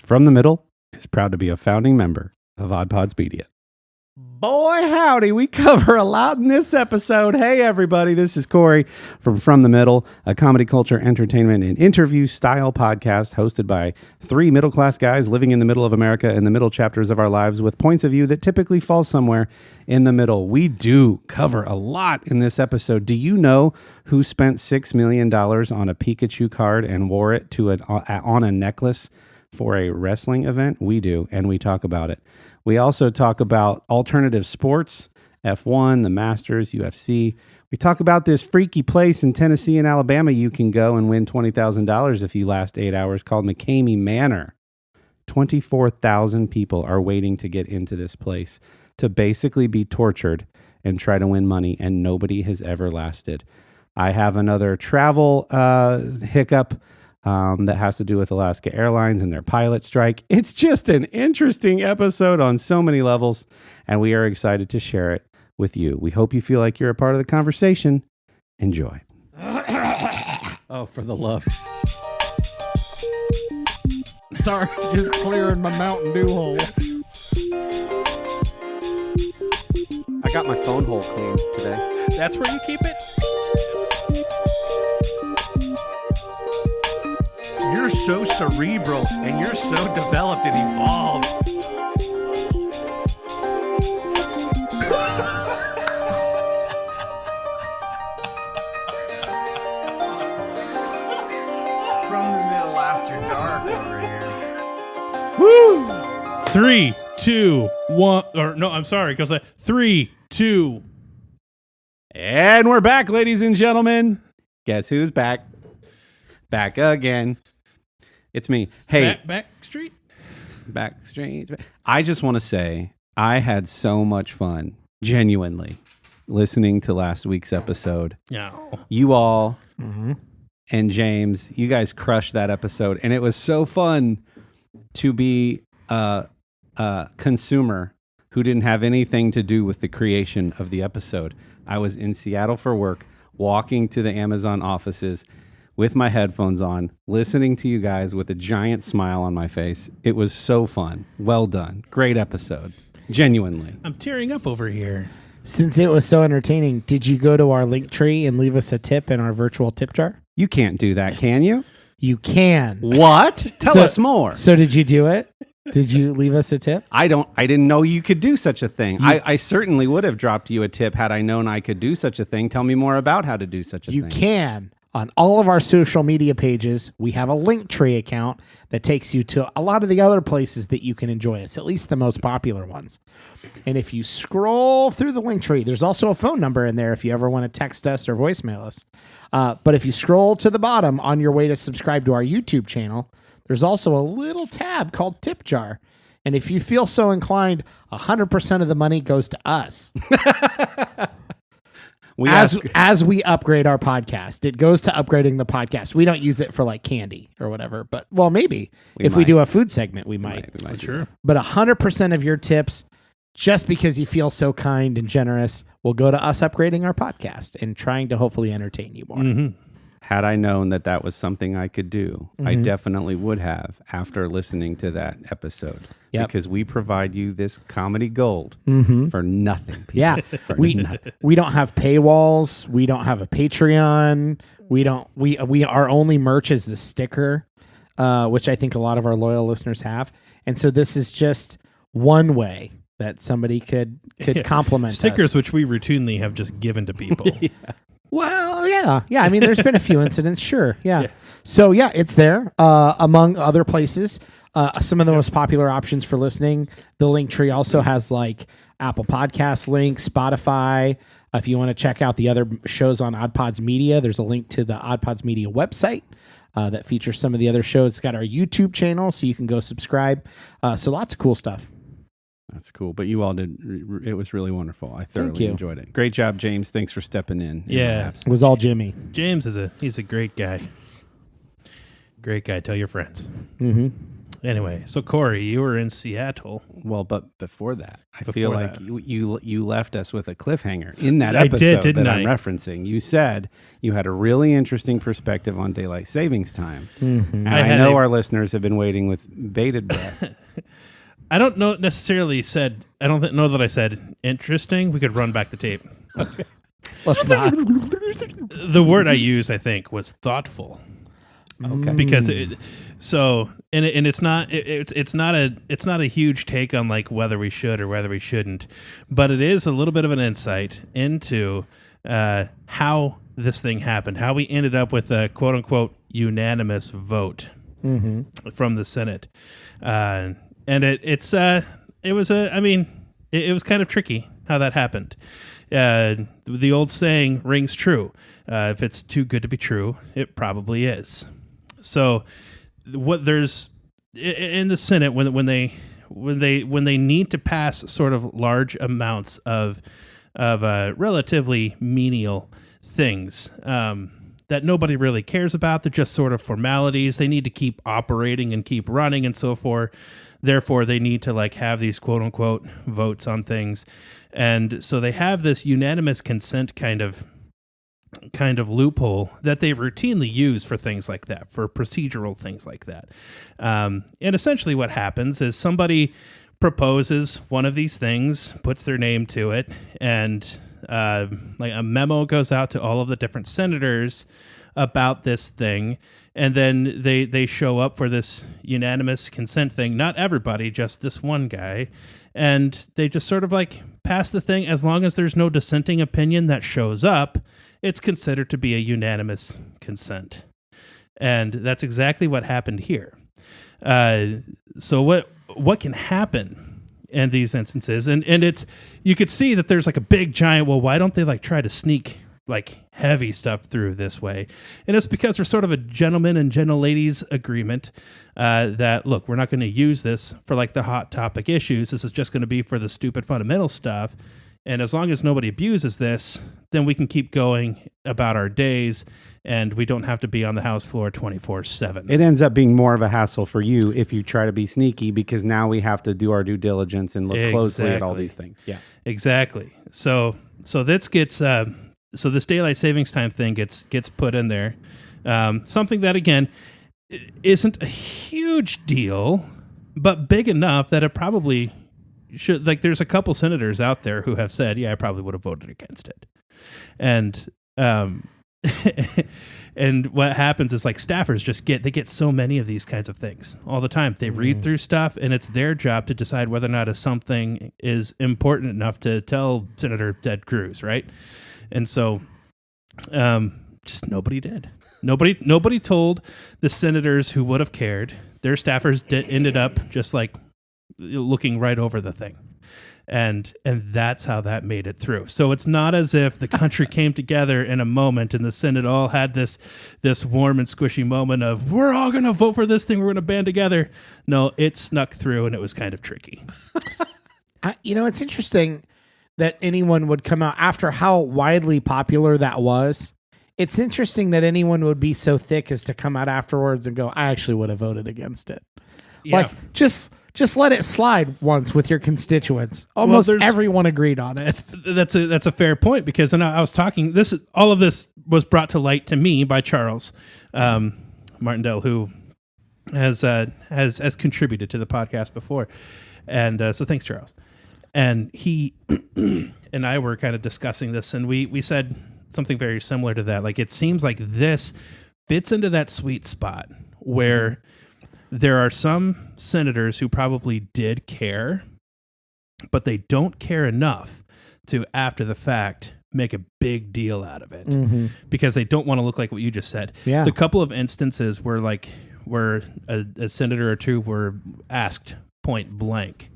From the Middle is proud to be a founding member of Odd Pods Media. Boy, howdy, we cover a lot in this episode. Hey, everybody, this is Corey from the Middle, a comedy, culture, entertainment, and interview style podcast hosted by three middle-class guys living in the middle of America in the middle chapters of our lives with points of view that typically fall somewhere in the middle. We do cover a lot in this episode. Do you know who spent $6 million on a Pikachu card and wore it to on a necklace for a wrestling event? We do, and we talk about it. We also talk about alternative sports, F1, the Masters, UFC. We talk about this freaky place in Tennessee and Alabama you can go and win $20,000 if you last 8 hours called McKamey Manor. 24,000 people are waiting to get into this place to basically be tortured and try to win money, and nobody has ever lasted. I have another travel hiccup that has to do with Alaska Airlines and their pilot strike. It's just an interesting episode on so many levels, and we are excited to share it with you. We hope you feel like you're a part of the conversation. Enjoy. Oh, for the love. Sorry, just clearing my Mountain Dew hole. I got my phone hole cleaned today. That's where you keep it? You're so cerebral and you're so developed and evolved. From the Middle after dark over here. Woo! 3, 2, 1. Or no, I'm sorry, because 3, 2. And we're back, ladies and gentlemen. Guess who's back? Back again. It's me. Hey, Backstreet. I just want to say I had so much fun, genuinely, listening to last week's episode. No. You all and James, you guys crushed that episode, and it was so fun to be a consumer who didn't have anything to do with the creation of the episode. I was in Seattle for work, walking to the Amazon offices with my headphones on, listening to you guys with a giant smile on my face. It was so fun. Well done. Great episode. Genuinely. I'm tearing up over here. Since it was so entertaining, did you go to our link tree and leave us a tip in our virtual tip jar? You can't do that, can you? You can. What? Tell us more. So did you do it? Did you leave us a tip? I didn't know you could do such a thing. I certainly would have dropped you a tip had I known I could do such a thing. Tell me more about how to do such a thing. You can. On all of our social media pages, we have a link tree account that takes you to a lot of the other places that you can enjoy us, at least the most popular ones. And if you scroll through the link tree, there's also a phone number in there if you ever want to text us or voicemail us. But if you scroll to the bottom on your way to subscribe to our YouTube channel, there's also a little tab called Tip Jar. And if you feel so inclined, 100% of the money goes to us. As we upgrade our podcast, it goes to upgrading the podcast. We don't use it for like candy or whatever, but well, maybe if we do a food segment, we might. Sure. But 100% of your tips, just because you feel so kind and generous, will go to us upgrading our podcast and trying to hopefully entertain you more. Mm-hmm. Had I known that that was something I could do, I definitely would have after listening to that episode. Yep. Because we provide you this comedy gold for nothing. People. Yeah. We don't have paywalls. We don't have a Patreon. Our only merch is the sticker, which I think a lot of our loyal listeners have. And so this is just one way that somebody could compliment stickers, us. which we routinely have just given to people. Yeah. Well, yeah. I mean, there's been a few incidents, sure, yeah. So yeah, it's there among other places. Some of the most popular options for listening. The link tree also has like Apple Podcasts link, Spotify. If you want to check out the other shows on Odd Pods Media, there's a link to the Odd Pods Media website that features some of the other shows. It's got our YouTube channel, so you can go subscribe. So lots of cool stuff. That's cool. But you all did. It was really wonderful. I thoroughly enjoyed it. Great job, James. Thanks for stepping in. Yeah. It was all Jimmy. James he's a great guy. Great guy. Tell your friends. Mm-hmm. Anyway, so Corey, you were in Seattle. Well, but before that, I Before feel like that. you left us with a cliffhanger in that I did, episode didn't that I'm I? referencing. You said you had a really interesting perspective on daylight savings time, and I I, had know a- our listeners have been waiting with bated breath. I don't know necessarily said. I don't know that I said interesting. We could run back the tape. Let's not. The word I used, I think, was thoughtful. Okay. Because it's not a huge take on like whether we should or whether we shouldn't, but it is a little bit of an insight into how this thing happened, how we ended up with a quote unquote unanimous vote from the Senate, and it was kind of tricky how that happened. The old saying rings true: if it's too good to be true, it probably is. So, what there's in the Senate when they need to pass sort of large amounts of relatively menial things that nobody really cares about, they're just sort of formalities. They need to keep operating and keep running and so forth. Therefore, they need to like have these quote unquote votes on things, and so they have this unanimous consent kind of loophole that they routinely use for things like that, for procedural things like that. And essentially what happens is somebody proposes one of these things, puts their name to it, and like a memo goes out to all of the different senators about this thing. And then they show up for this unanimous consent thing. Not everybody, just this one guy. And they just sort of like pass the thing. As long as there's no dissenting opinion that shows up, it's considered to be a unanimous consent. And that's exactly what happened here. So what can happen in these instances? And it's, you could see that there's like a big giant, well, why don't they like try to sneak like heavy stuff through this way? And it's because there's sort of a gentleman and gentle ladies agreement that, look, we're not going to use this for like the hot topic issues. This is just going to be for the stupid fundamental stuff. And as long as nobody abuses this, then we can keep going about our days, and we don't have to be on the House floor 24/7. It ends up being more of a hassle for you if you try to be sneaky, because now we have to do our due diligence and look closely at all these things. Yeah, Exactly. So this gets so this daylight savings time thing gets put in there. Something that again isn't a huge deal, but big enough that it probably should. Like, there's a couple senators out there who have said, "Yeah, I probably would have voted against it," and and what happens is like staffers just get so many of these kinds of things all the time. They read through stuff, and it's their job to decide whether or not something is important enough to tell Senator Ted Cruz, right? And so, just nobody did. Nobody told the senators who would have cared. Their staffers ended up just like looking right over the thing. And that's how that made it through. So it's not as if the country came together in a moment and the Senate all had this warm and squishy moment of, we're all going to vote for this thing, we're going to band together. No, it snuck through, and it was kind of tricky. It's interesting that anyone would come out after how widely popular that was. It's interesting that anyone would be so thick as to come out afterwards and go, I actually would have voted against it. Yeah. Like, just let it slide once with your constituents. Almost everyone agreed on it. That's a fair point, because I was talking, all of this was brought to light to me by Charles Martindale, who has contributed to the podcast before. And so thanks, Charles. And he and I were kind of discussing this, and we said something very similar to that. Like, it seems like this fits into that sweet spot where there are some senators who probably did care, but they don't care enough to, after the fact, make a big deal out of it because they don't want to look like what you just said. Yeah. The couple of instances where a senator or two were asked point blank,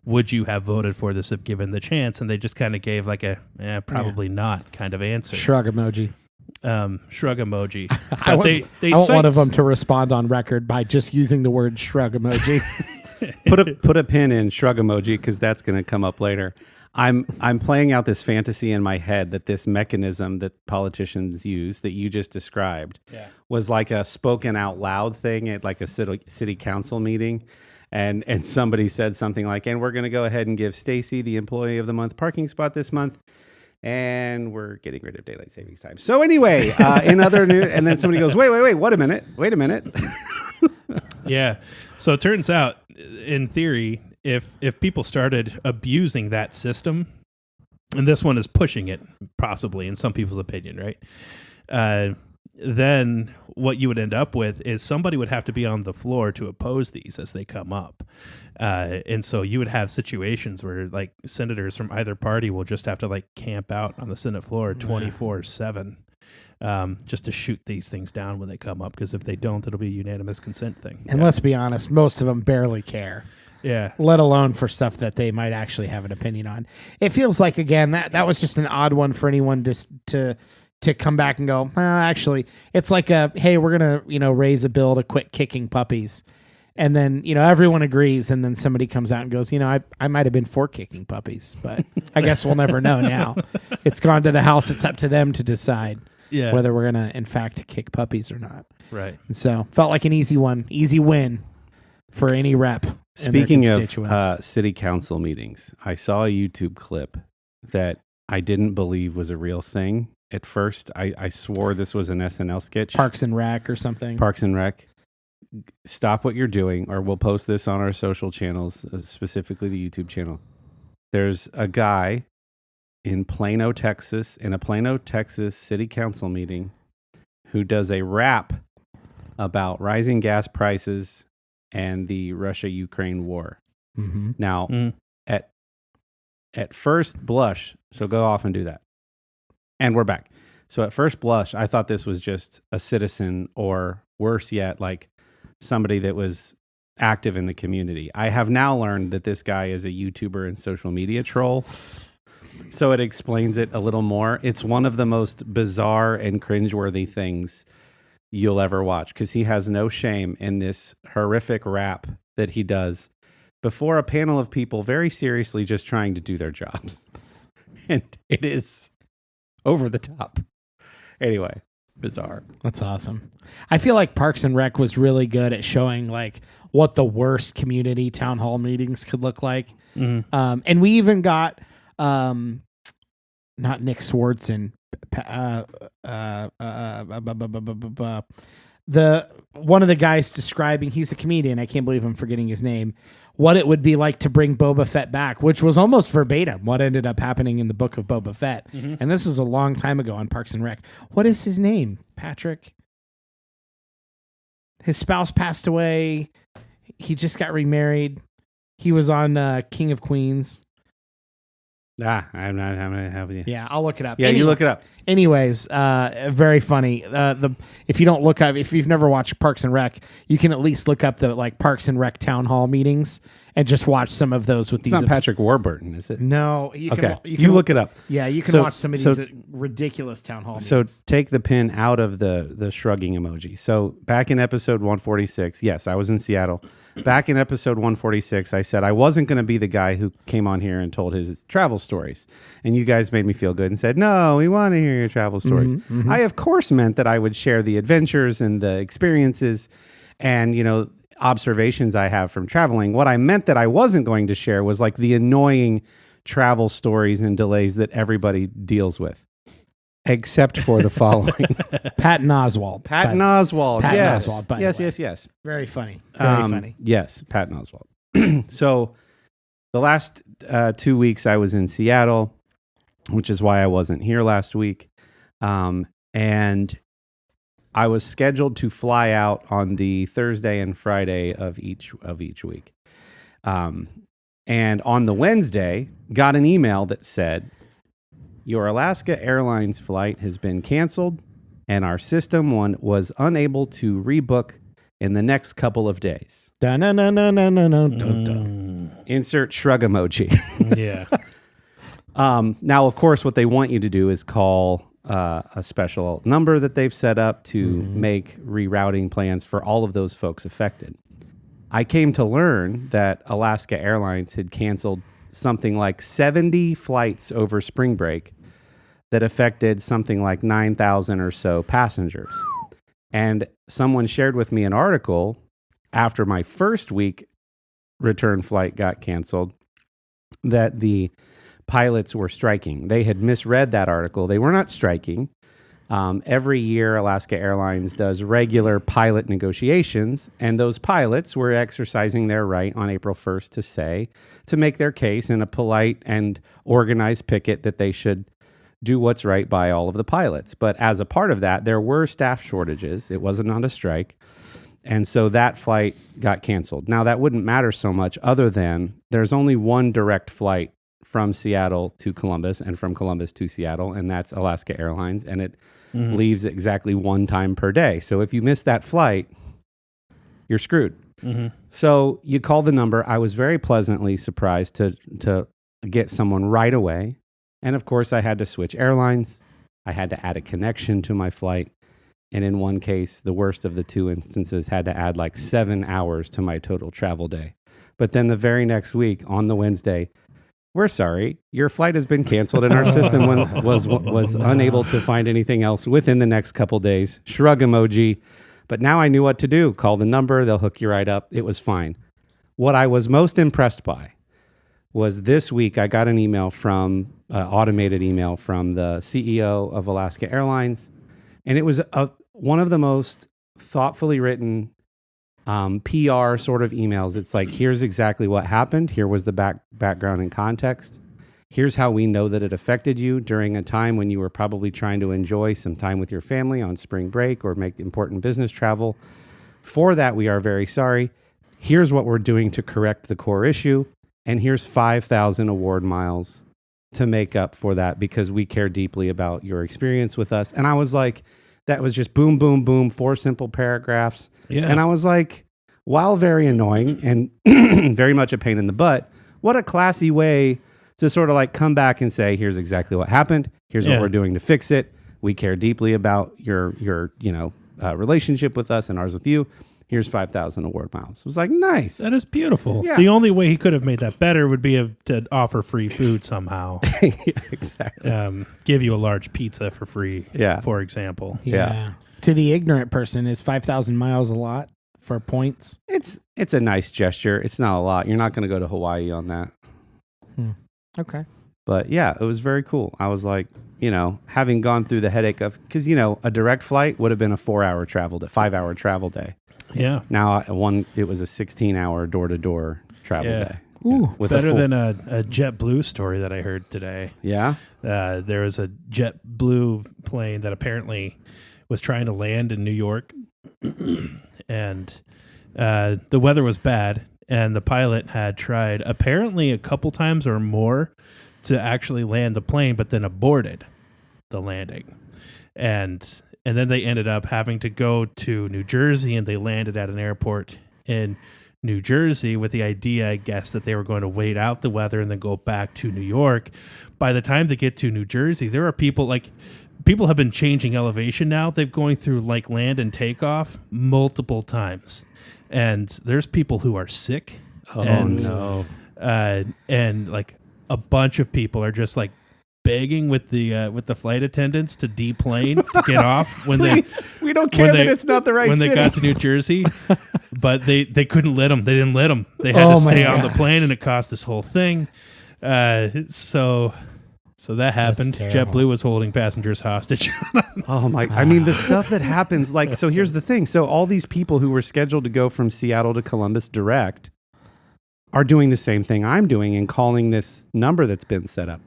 would you have voted for this if given the chance? And they just kind of gave like a probably not kind of answer. Shrug emoji. Shrug emoji. But I want they one cite- of them to respond on record by just using the word shrug emoji. put a pin in shrug emoji because that's going to come up later. I'm playing out this fantasy in my head that this mechanism that politicians use that you just described was like a spoken out loud thing at like a city council meeting. And somebody said something like, and we're going to go ahead and give Stacy the employee of the month parking spot this month. And we're getting rid of daylight savings time. So anyway, in other news, and then somebody goes, wait a minute. Yeah. So it turns out, in theory, if people started abusing that system, and this one is pushing it, possibly in some people's opinion, right? Then what you would end up with is somebody would have to be on the floor to oppose these as they come up. And so you would have situations where like senators from either party will just have to like camp out on the Senate floor 24/7 just to shoot these things down when they come up. Because if they don't, it'll be a unanimous consent thing. And let's be honest, most of them barely care. Yeah. Let alone for stuff that they might actually have an opinion on. It feels like, again, that was just an odd one for anyone to come back and go, well, actually, it's like hey, we're going to, raise a bill to quit kicking puppies. And then, everyone agrees. And then somebody comes out and goes, I might have been for kicking puppies, but I guess we'll never know now. It's gone to the House. It's up to them to decide whether we're going to, in fact, kick puppies or not. Right. And so felt like an easy win for any rep. Speaking of city council meetings, I saw a YouTube clip that I didn't believe was a real thing. At first, I swore this was an SNL sketch. Parks and Rec or something. Parks and Rec. Stop what you're doing, or we'll post this on our social channels, specifically the YouTube channel. There's a guy in Plano, Texas, in a Plano, Texas city council meeting who does a rap about rising gas prices and the Russia-Ukraine war. Mm-hmm. Now, at first blush, so go off and do that. And we're back. So at first blush, I thought this was just a citizen, or worse yet, like somebody that was active in the community. I have now learned that this guy is a YouTuber and social media troll. So it explains it a little more. It's one of the most bizarre and cringeworthy things you'll ever watch, because he has no shame in this horrific rap that he does before a panel of people very seriously just trying to do their jobs. And it is over the top. Anyway, bizarre. That's awesome. I feel like Parks and Rec was really good at showing like what the worst community town hall meetings could look like. Mm-hmm. And we even got not Nick Swartzen, the one of the guys describing, he's a comedian, I can't believe I'm forgetting his name, what it would be like to bring Boba Fett back, which was almost verbatim what ended up happening in the book of Boba Fett. Mm-hmm. And this was a long time ago on Parks and Rec. What is his name? Patrick? His spouse passed away. He just got remarried. He was on King of Queens. I'm not having to have you. Yeah, I'll look it up. Yeah, anyway, you look it up. Anyways, very funny. If you don't look up, if you've never watched Parks and Rec, you can at least look up the like Parks and Rec town hall meetings and just watch some of those with it's not Patrick Warburton, is it? No. You look it up. Yeah, you can watch some of these ridiculous town hall meetings. So take the pin out of the shrugging emoji. So back in episode 146, yes, I was in Seattle. Back in episode 146, I said I wasn't going to be the guy who came on here and told his travel stories. And you guys made me feel good and said, no, we want to hear your travel stories. Mm-hmm, mm-hmm. I, of course, meant that I would share the adventures and the experiences and, observations I have from traveling. What I meant that I wasn't going to share was like the annoying travel stories and delays that everybody deals with. Except for the following. Patton Oswalt. Patton Oswalt. Yes. Very funny. Very funny. Yes, Patton Oswalt. So the last 2 weeks I was in Seattle, which is why I wasn't here last week. And I was scheduled to fly out on the Thursday and Friday of each week. And on the Wednesday, got an email that said, your Alaska Airlines flight has been canceled, and our system was unable to rebook in the next couple of days. Insert shrug emoji. Yeah. Now, of course, what they want you to do is call a special number that they've set up to make rerouting plans for all of those folks affected. I came to learn that Alaska Airlines had canceled something like 70 flights over spring break that affected something like 9,000 or so passengers. And someone shared with me an article after my first week return flight got canceled that the pilots were striking. They had misread that article. They were not striking. Every year, Alaska Airlines does regular pilot negotiations, and those pilots were exercising their right on April 1st to make their case in a polite and organized picket that they should do what's right by all of the pilots. But as a part of that, there were staff shortages. It wasn't on a strike. And so that flight got canceled. Now, that wouldn't matter so much other than there's only one direct flight from Seattle to Columbus and from Columbus to Seattle, and that's Alaska Airlines, and it leaves exactly one time per day. So if you miss that flight, you're screwed. So you call the number. I was very pleasantly surprised to get someone right away. And of course, I had to switch airlines. I had to add a connection to my flight. And in one case, the worst of the two instances, had to add like 7 hours to my total travel day. But then the very next week, on the Wednesday, we're sorry, your flight has been canceled and our system was unable to find anything else within the next couple days. Shrug emoji. But now I knew what to do. Call the number. They'll hook you right up. It was fine. What I was most impressed by was this week I got an email from, automated email from the CEO of Alaska Airlines. And it was one of the most thoughtfully written PR sort of emails. It's like, here's exactly what happened. Here was the background and context. Here's how we know that it affected you during a time when you were probably trying to enjoy some time with your family on spring break or make important business travel. For that, we are very sorry. Here's what we're doing to correct the core issue. And here's 5,000 award miles to make up for that because we care deeply about your experience with us. And I was like, that was just boom, boom, boom, 4 simple paragraphs. Yeah. And I was like, while very annoying and very much a pain in the butt, what a classy way to sort of like come back and say, here's exactly what happened. Here's what we're doing to fix it. We care deeply about your relationship with us and ours with you. Here's 5,000 award miles. It was like, nice. That is beautiful. Yeah. The only way he could have made that better would be to offer free food somehow. Yeah, exactly. Give you a large pizza for free, Yeah. for example. Yeah. To the ignorant person, is 5,000 miles a lot for points? It's a nice gesture. It's not a lot. You're not going to go to Hawaii on that. Okay. But yeah, it was very cool. I was like, having gone through the headache of, because, a direct flight would have been a 5-hour travel day. Yeah. Now it was a 16-hour door-to-door travel day. Ooh, better than a JetBlue story that I heard today. Yeah? There was a JetBlue plane that apparently was trying to land in New York, and the weather was bad, and the pilot had tried apparently a couple times or more to actually land the plane, but then aborted the landing. And then they ended up having to go to New Jersey, and they landed at an airport in New Jersey with the idea, I guess, that they were going to wait out the weather and then go back to New York. By the time they get to New Jersey, there are people have been changing elevation now. They're going through like land and takeoff multiple times. And there's people who are sick. No. And like a bunch of people are just like begging with the flight attendants to deplane to get off when we don't care that it's not the right when city. they got to New Jersey, but they couldn't let them. They didn't let them. They had to stay on the plane, and it cost this whole thing. So that happened. JetBlue was holding passengers hostage. Oh my! I mean, the stuff that happens. Like, so here's the thing. So all these people who were scheduled to go from Seattle to Columbus direct are doing the same thing I'm doing and calling this number that's been set up.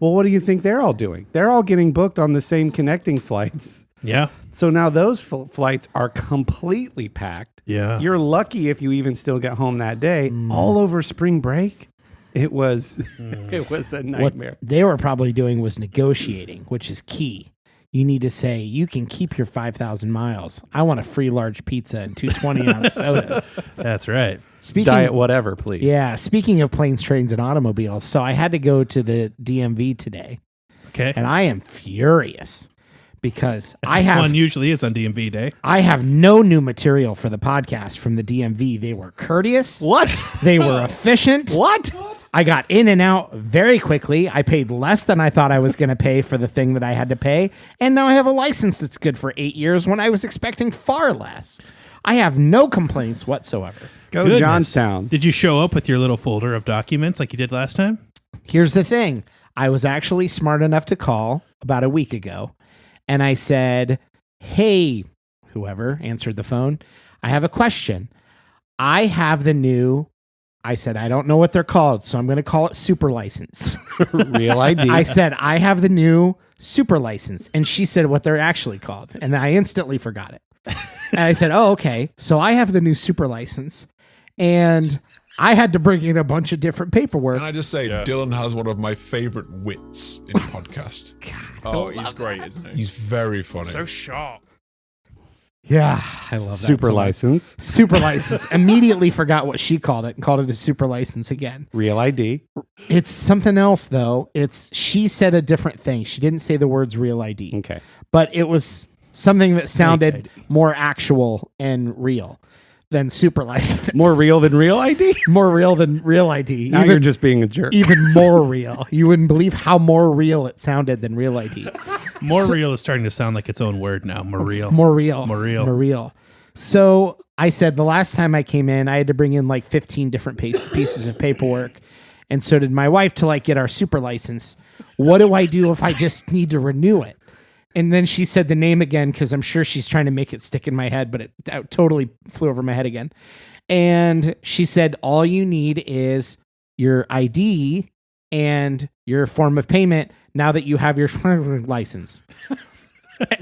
Well, what do you think they're all doing? They're all getting booked on the same connecting flights. Yeah. So now those flights are completely packed. Yeah. You're lucky if you even still get home that day. All over spring break, it was a nightmare. What they were probably doing was negotiating, which is key. You need to say, you can keep your 5,000 miles. I want a free large pizza and 2 20-ounce sodas. That's right. Diet whatever, please. Yeah. Speaking of planes, trains, and automobiles, so I had to go to the DMV today. Okay. And I am furious because I have One usually is on DMV day. I have no new material for the podcast from the DMV. They were courteous. What? They were efficient. What? I got in and out very quickly. I paid less than I thought I was going to pay for the thing that I had to pay. And now I have a license that's good for 8 years when I was expecting far less. I have no complaints whatsoever. Go Goodness. Johnstown. Did you show up with your little folder of documents like you did last time? Here's the thing. I was actually smart enough to call about a week ago. And I said, hey, whoever answered the phone, I have a question. I have the new... I said, I don't know what they're called, so I'm going to call it super license. Real ID. I said, I have the new super license. And she said what they're actually called. And I instantly forgot it. And I said, oh, okay. So I have the new super license. And I had to bring in a bunch of different paperwork. Can I just say, Dillon has one of my favorite wits in podcast. Oh, he's great, isn't he? He's very funny. So sharp. Yeah, I love that. Super so much. license. Super license. Immediately forgot what she called it and called it a super license again. Real ID. It's something else, though. She said a different thing. She didn't say the words real ID. Okay. But it was something that sounded ID. more actual and real than super license. More real than real ID? More real than real ID. Now you're just being a jerk. even more real. You wouldn't believe how more real it sounded than real ID. More real is starting to sound like its own word now. More real. More real. More real. More real. So I said the last time I came in, I had to bring in like 15 different pieces of paperwork. And so did my wife to like get our super license. What do I do if I just need to renew it? And then she said the name again, because I'm sure she's trying to make it stick in my head, but it totally flew over my head again. And she said, all you need is your ID and your form of payment now that you have your license.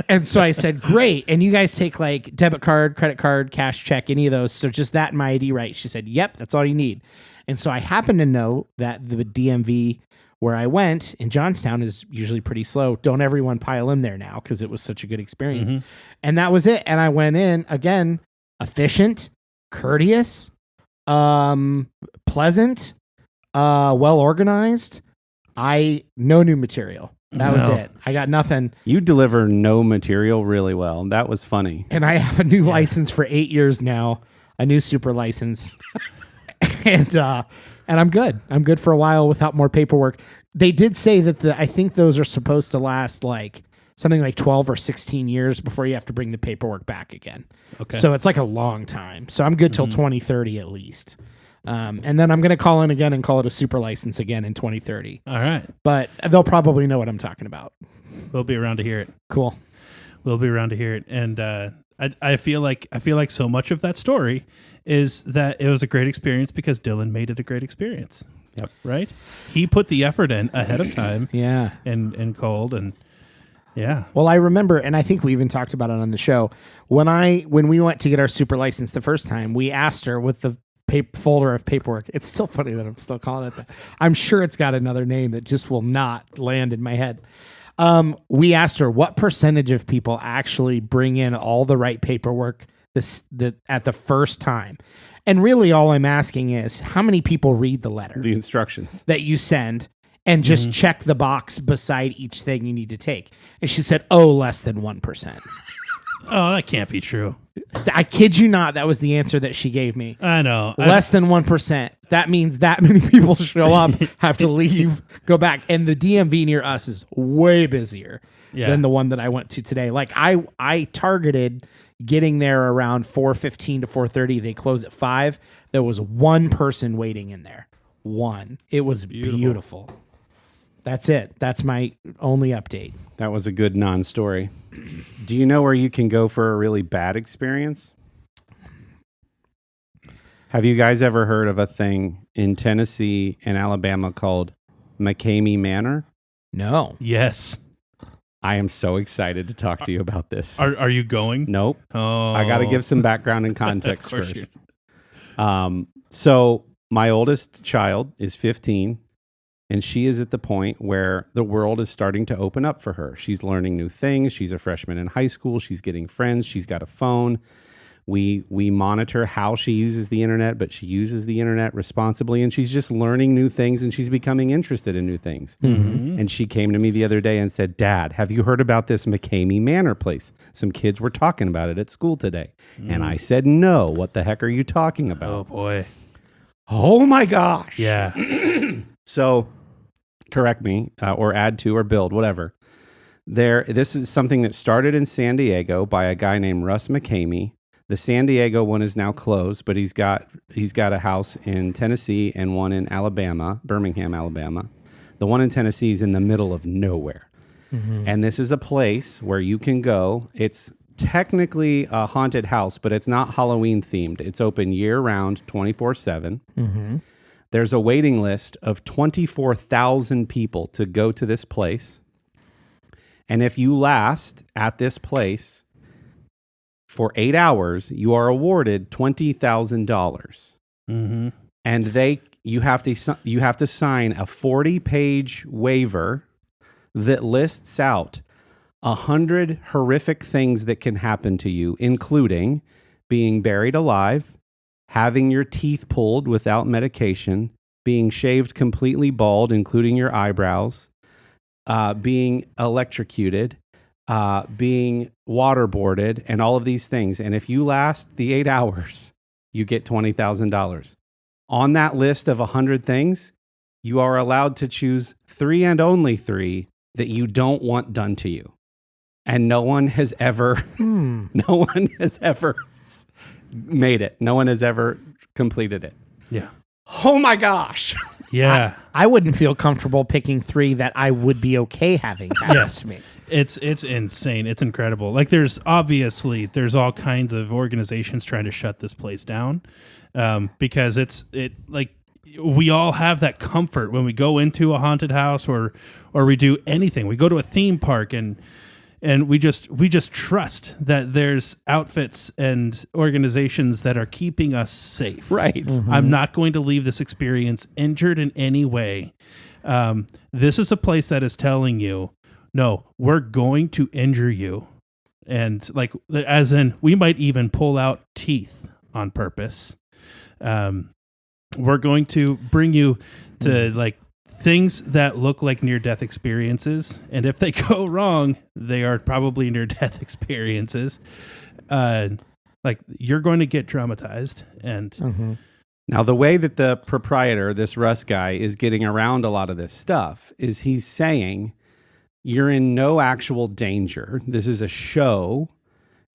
And so I said, great. And you guys take like debit card, credit card, cash check, any of those. So just that and my ID, right? She said, yep, that's all you need. And so I happen to know that the DMV where I went in Johnstown is usually pretty slow. Don't everyone pile in there now because it was such a good experience. Mhm. And that was it. And I went in again, efficient, courteous, pleasant, well organized. No new material. That was No. it. I got nothing. You deliver no material really well. That was funny. And I have a new license for 8 years now, a new super license. and I'm good. I'm good for a while without more paperwork. They did say that I think those are supposed to last like something like 12 or 16 years before you have to bring the paperwork back again. Okay. So it's like a long time. So I'm good till 2030 at least. And then I'm going to call in again and call it a super license again in 2030. All right. But they'll probably know what I'm talking about. We'll be around to hear it. Cool. We'll be around to hear it. And I feel like so much of that story is that it was a great experience because Dillon made it a great experience. Yep. Right? He put the effort in ahead of time. Yeah. And called and yeah. Well, I remember, and I think we even talked about it on the show. When we went to get our super license the first time, we asked her with the folder of paperwork. It's still funny that I'm still calling it that. I'm sure it's got another name that just will not land in my head. We asked her what percentage of people actually bring in all the right paperwork at the first time. And really all I'm asking is how many people read the letter The instructions. that you send and just check the box beside each thing you need to take. And she said, less than 1%. Oh, that can't be true. I kid you not. That was the answer that she gave me. I know. Less than 1%. That means that many people show up, have to leave, go back. And the DMV near us is way busier than the one that I went to today. Like I targeted getting there around 4:15 to 4:30. They close at 5. There was one person waiting in there. One. It was beautiful. That's it. That's my only update. That was a good non-story. Do you know where you can go for a really bad experience? Have you guys ever heard of a thing in Tennessee and Alabama called McKamey Manor? No. Yes. I am so excited to talk to you about this. Are you going? Nope. Oh. I got to give some background and context Of course first. So my oldest child is 15. And she is at the point where the world is starting to open up for her. She's learning new things. She's a freshman in high school. She's getting friends. She's got a phone. We monitor how she uses the internet, but she uses the internet responsibly, and she's just learning new things, and she's becoming interested in new things. And she came to me the other day and said, "Dad, have you heard about this McKamey Manor place? Some kids were talking about it at school today." And I said, "No, what the heck are you talking about?" Oh boy. Oh my gosh. Yeah. So correct me or add to or build, whatever. This is something that started in San Diego by a guy named Russ McKamey. The San Diego one is now closed, but he's got a house in Tennessee and one in Alabama, Birmingham, Alabama. The one in Tennessee is in the middle of nowhere. And this is a place where you can go. It's technically a haunted house, but it's not Halloween themed. It's open year round, 24/7. There's a waiting list of 24,000 people to go to this place. And if you last at this place for 8 hours, you are awarded $20,000. And you have to sign a 40-page waiver that lists out 100 horrific things that can happen to you, including being buried alive, having your teeth pulled without medication, being shaved completely bald, including your eyebrows, being electrocuted, being waterboarded, and all of these things. And if you last the 8 hours, you get $20,000. On that list of 100 things, you are allowed to choose 3 and only 3 that you don't want done to you. And no one has ever made it. No one has ever completed it. Yeah. Oh my gosh. Yeah. I wouldn't feel comfortable picking 3 that I would be okay having happen to me. It's insane. It's incredible. Like there's all kinds of organizations trying to shut this place down because we all have that comfort when we go into a haunted house or we do anything. We go to a theme park and we just trust that there's outfits and organizations that are keeping us safe. Right. I'm not going to leave this experience injured in any way. This is a place that is telling you, no, we're going to injure you. And as in, we might even pull out teeth on purpose. We're going to bring you to things that look like near-death experiences, and if they go wrong, they are probably near-death experiences. You're going to get traumatized. And now, the way that the proprietor, this Russ guy, is getting around a lot of this stuff is he's saying you're in no actual danger. This is a show.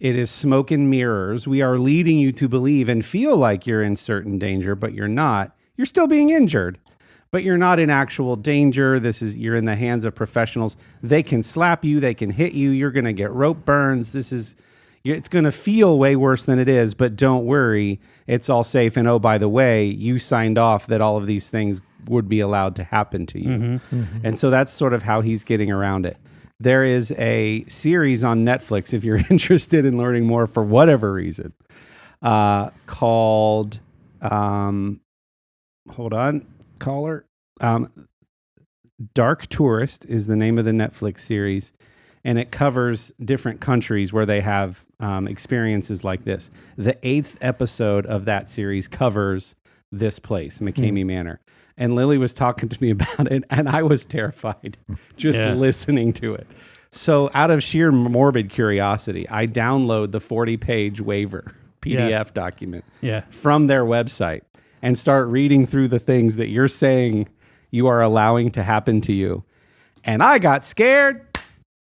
It is smoke and mirrors. We are leading you to believe and feel like you're in certain danger, but you're not. You're still being injured. But you're not in actual danger. You're in the hands of professionals. They can slap you. They can hit you. You're going to get rope burns. It's going to feel way worse than it is, but don't worry. It's all safe. And oh, by the way, you signed off that all of these things would be allowed to happen to you. And so that's sort of how he's getting around it. There is a series on Netflix, if you're interested in learning more for whatever reason, called, hold on. Caller. Dark Tourist is the name of the Netflix series, and it covers different countries where they have experiences like this. The 8th episode of that series covers this place, McKamey Manor. And Lily was talking to me about it, and I was terrified just listening to it. So out of sheer morbid curiosity, I download the 40-page waiver PDF document from their website and start reading through the things that you're saying you are allowing to happen to you. And I got scared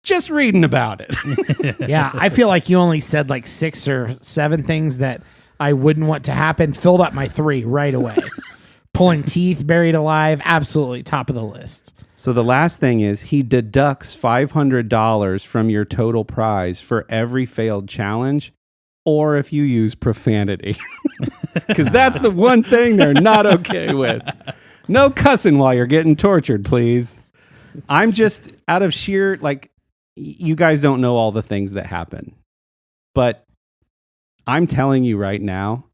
just reading about it. Yeah, I feel like you only said 6 or 7 things that I wouldn't want to happen. Filled up my 3 right away. Pulling teeth, buried alive, absolutely top of the list. So the last thing is he deducts $500 from your total prize for every failed challenge, or if you use profanity. Because that's the one thing they're not okay with. No cussing while you're getting tortured, please. I'm just out of sheer, you guys don't know all the things that happen. But I'm telling you right now,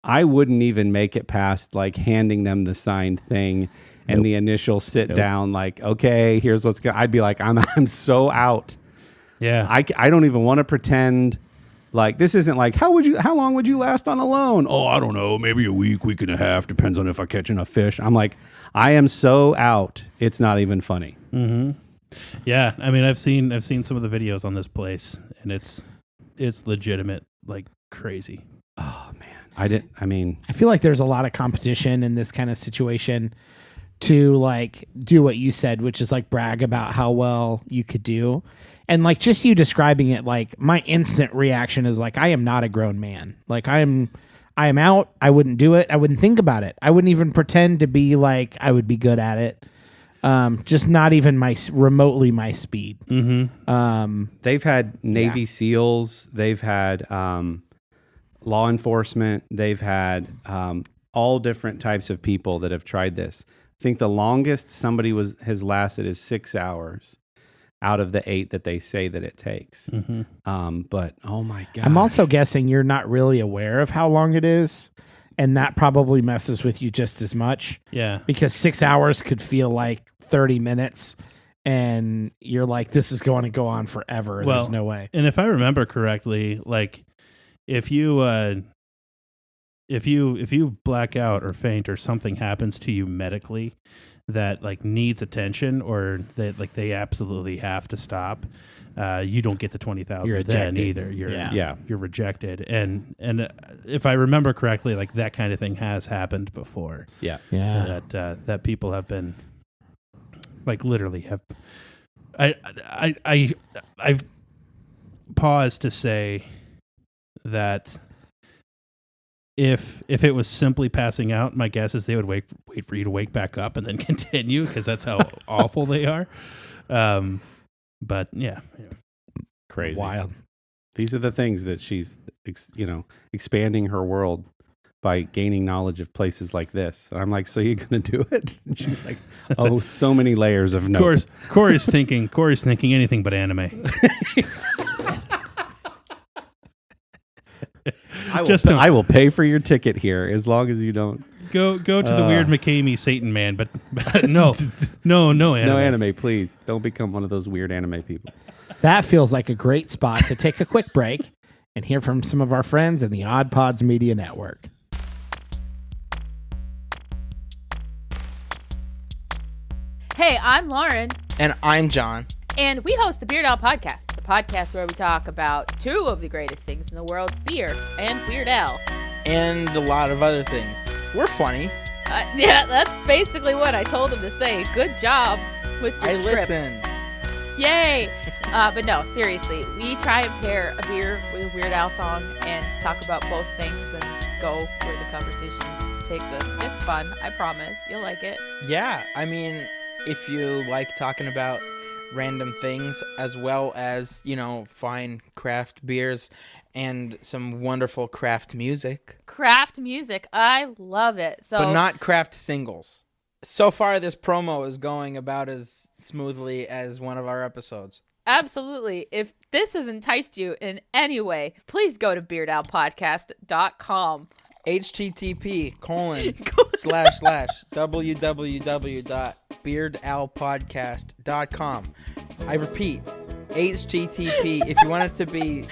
I wouldn't even make it past handing them the signed thing and the initial sit down, okay, here's what's going. I'd be like, I'm so out. Yeah. I don't even want to pretend Like, this isn't like, how long would you last on a loan? Oh, I don't know, maybe a week and a half, depends on if I catch enough fish. I'm like, I am so out. It's not even funny. Mm-hmm. Yeah, I mean, I've seen some of the videos on this place, and it's legitimate, like crazy. Oh man, I feel like there's a lot of competition in this kind of situation to like do what you said, which is like brag about how well you could do. And like just you describing it, like my instant reaction is like, I am not a grown man. Like I am out. I wouldn't do it. I wouldn't think about it. I wouldn't even pretend to be like I would be good at it. Just not even remotely my speed. Mm-hmm. They've had Navy SEALs. They've had law enforcement. They've had all different types of people that have tried this. I think the longest somebody has lasted is 6 hours out of the 8 that they say that it takes. Mm-hmm. But oh my God. I'm also guessing you're not really aware of how long it is. And that probably messes with you just as much. Yeah. Because 6 hours could feel like 30 minutes. And you're like, this is going to go on forever. Well, there's no way. And if I remember correctly, like if you black out or faint or something happens to you medically that like needs attention or that like they absolutely have to stop, you don't get the 20,000 then either. You're rejected. And if I remember correctly, like that kind of thing has happened before. Yeah. That people have been like literally have. I've paused to say that if it was simply passing out, my guess is they would wait for you to wake back up and then continue because that's how awful they are. But yeah. Crazy. Wild. These are the things that she's, expanding her world by gaining knowledge of places like this. I'm like, so you're going to do it? And she's like, so many layers of notes. Corey's thinking anything but anime. I will pay for your ticket here as long as you don't go to the weird McKamey Satan man, but no anime. No anime, please. Don't become one of those weird anime people. That feels like a great spot to take a quick break and hear from some of our friends in the Odd Pods Media Network. Hey, I'm Lauren. And I'm John. And we host the Beard Al Podcast, the podcast where we talk about 2 of the greatest things in the world, beer and Weird Al. And a lot of other things. We're funny. Yeah, that's basically what I told him to say. Good job with your script. Listened. Yay! But no, seriously, we try and pair a beer with a Weird Al song and talk about both things and go where the conversation takes us. It's fun, I promise. You'll like it. Yeah, I mean, if you like talking about random things as well as, fine craft beers and some wonderful craft music. Craft music, I love it. But not craft singles. So far, this promo is going about as smoothly as one of our episodes. Absolutely. If this has enticed you in any way, please go to beardalpodcast.com. http://www.beardalpodcast.com. I repeat, http if you want it to be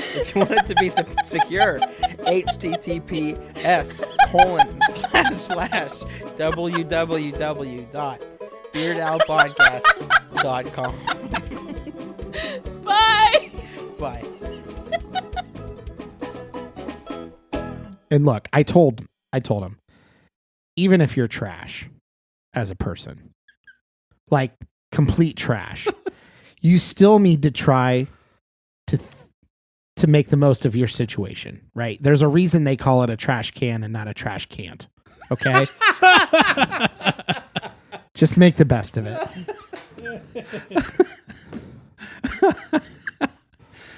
secure, https://www.beardalpodcast.com. Bye. Bye. And look, I told him, even if you're trash as a person, like complete trash, you still need to try to make the most of your situation, right? There's a reason they call it a trash can and not a trash can't. Okay? Just make the best of it.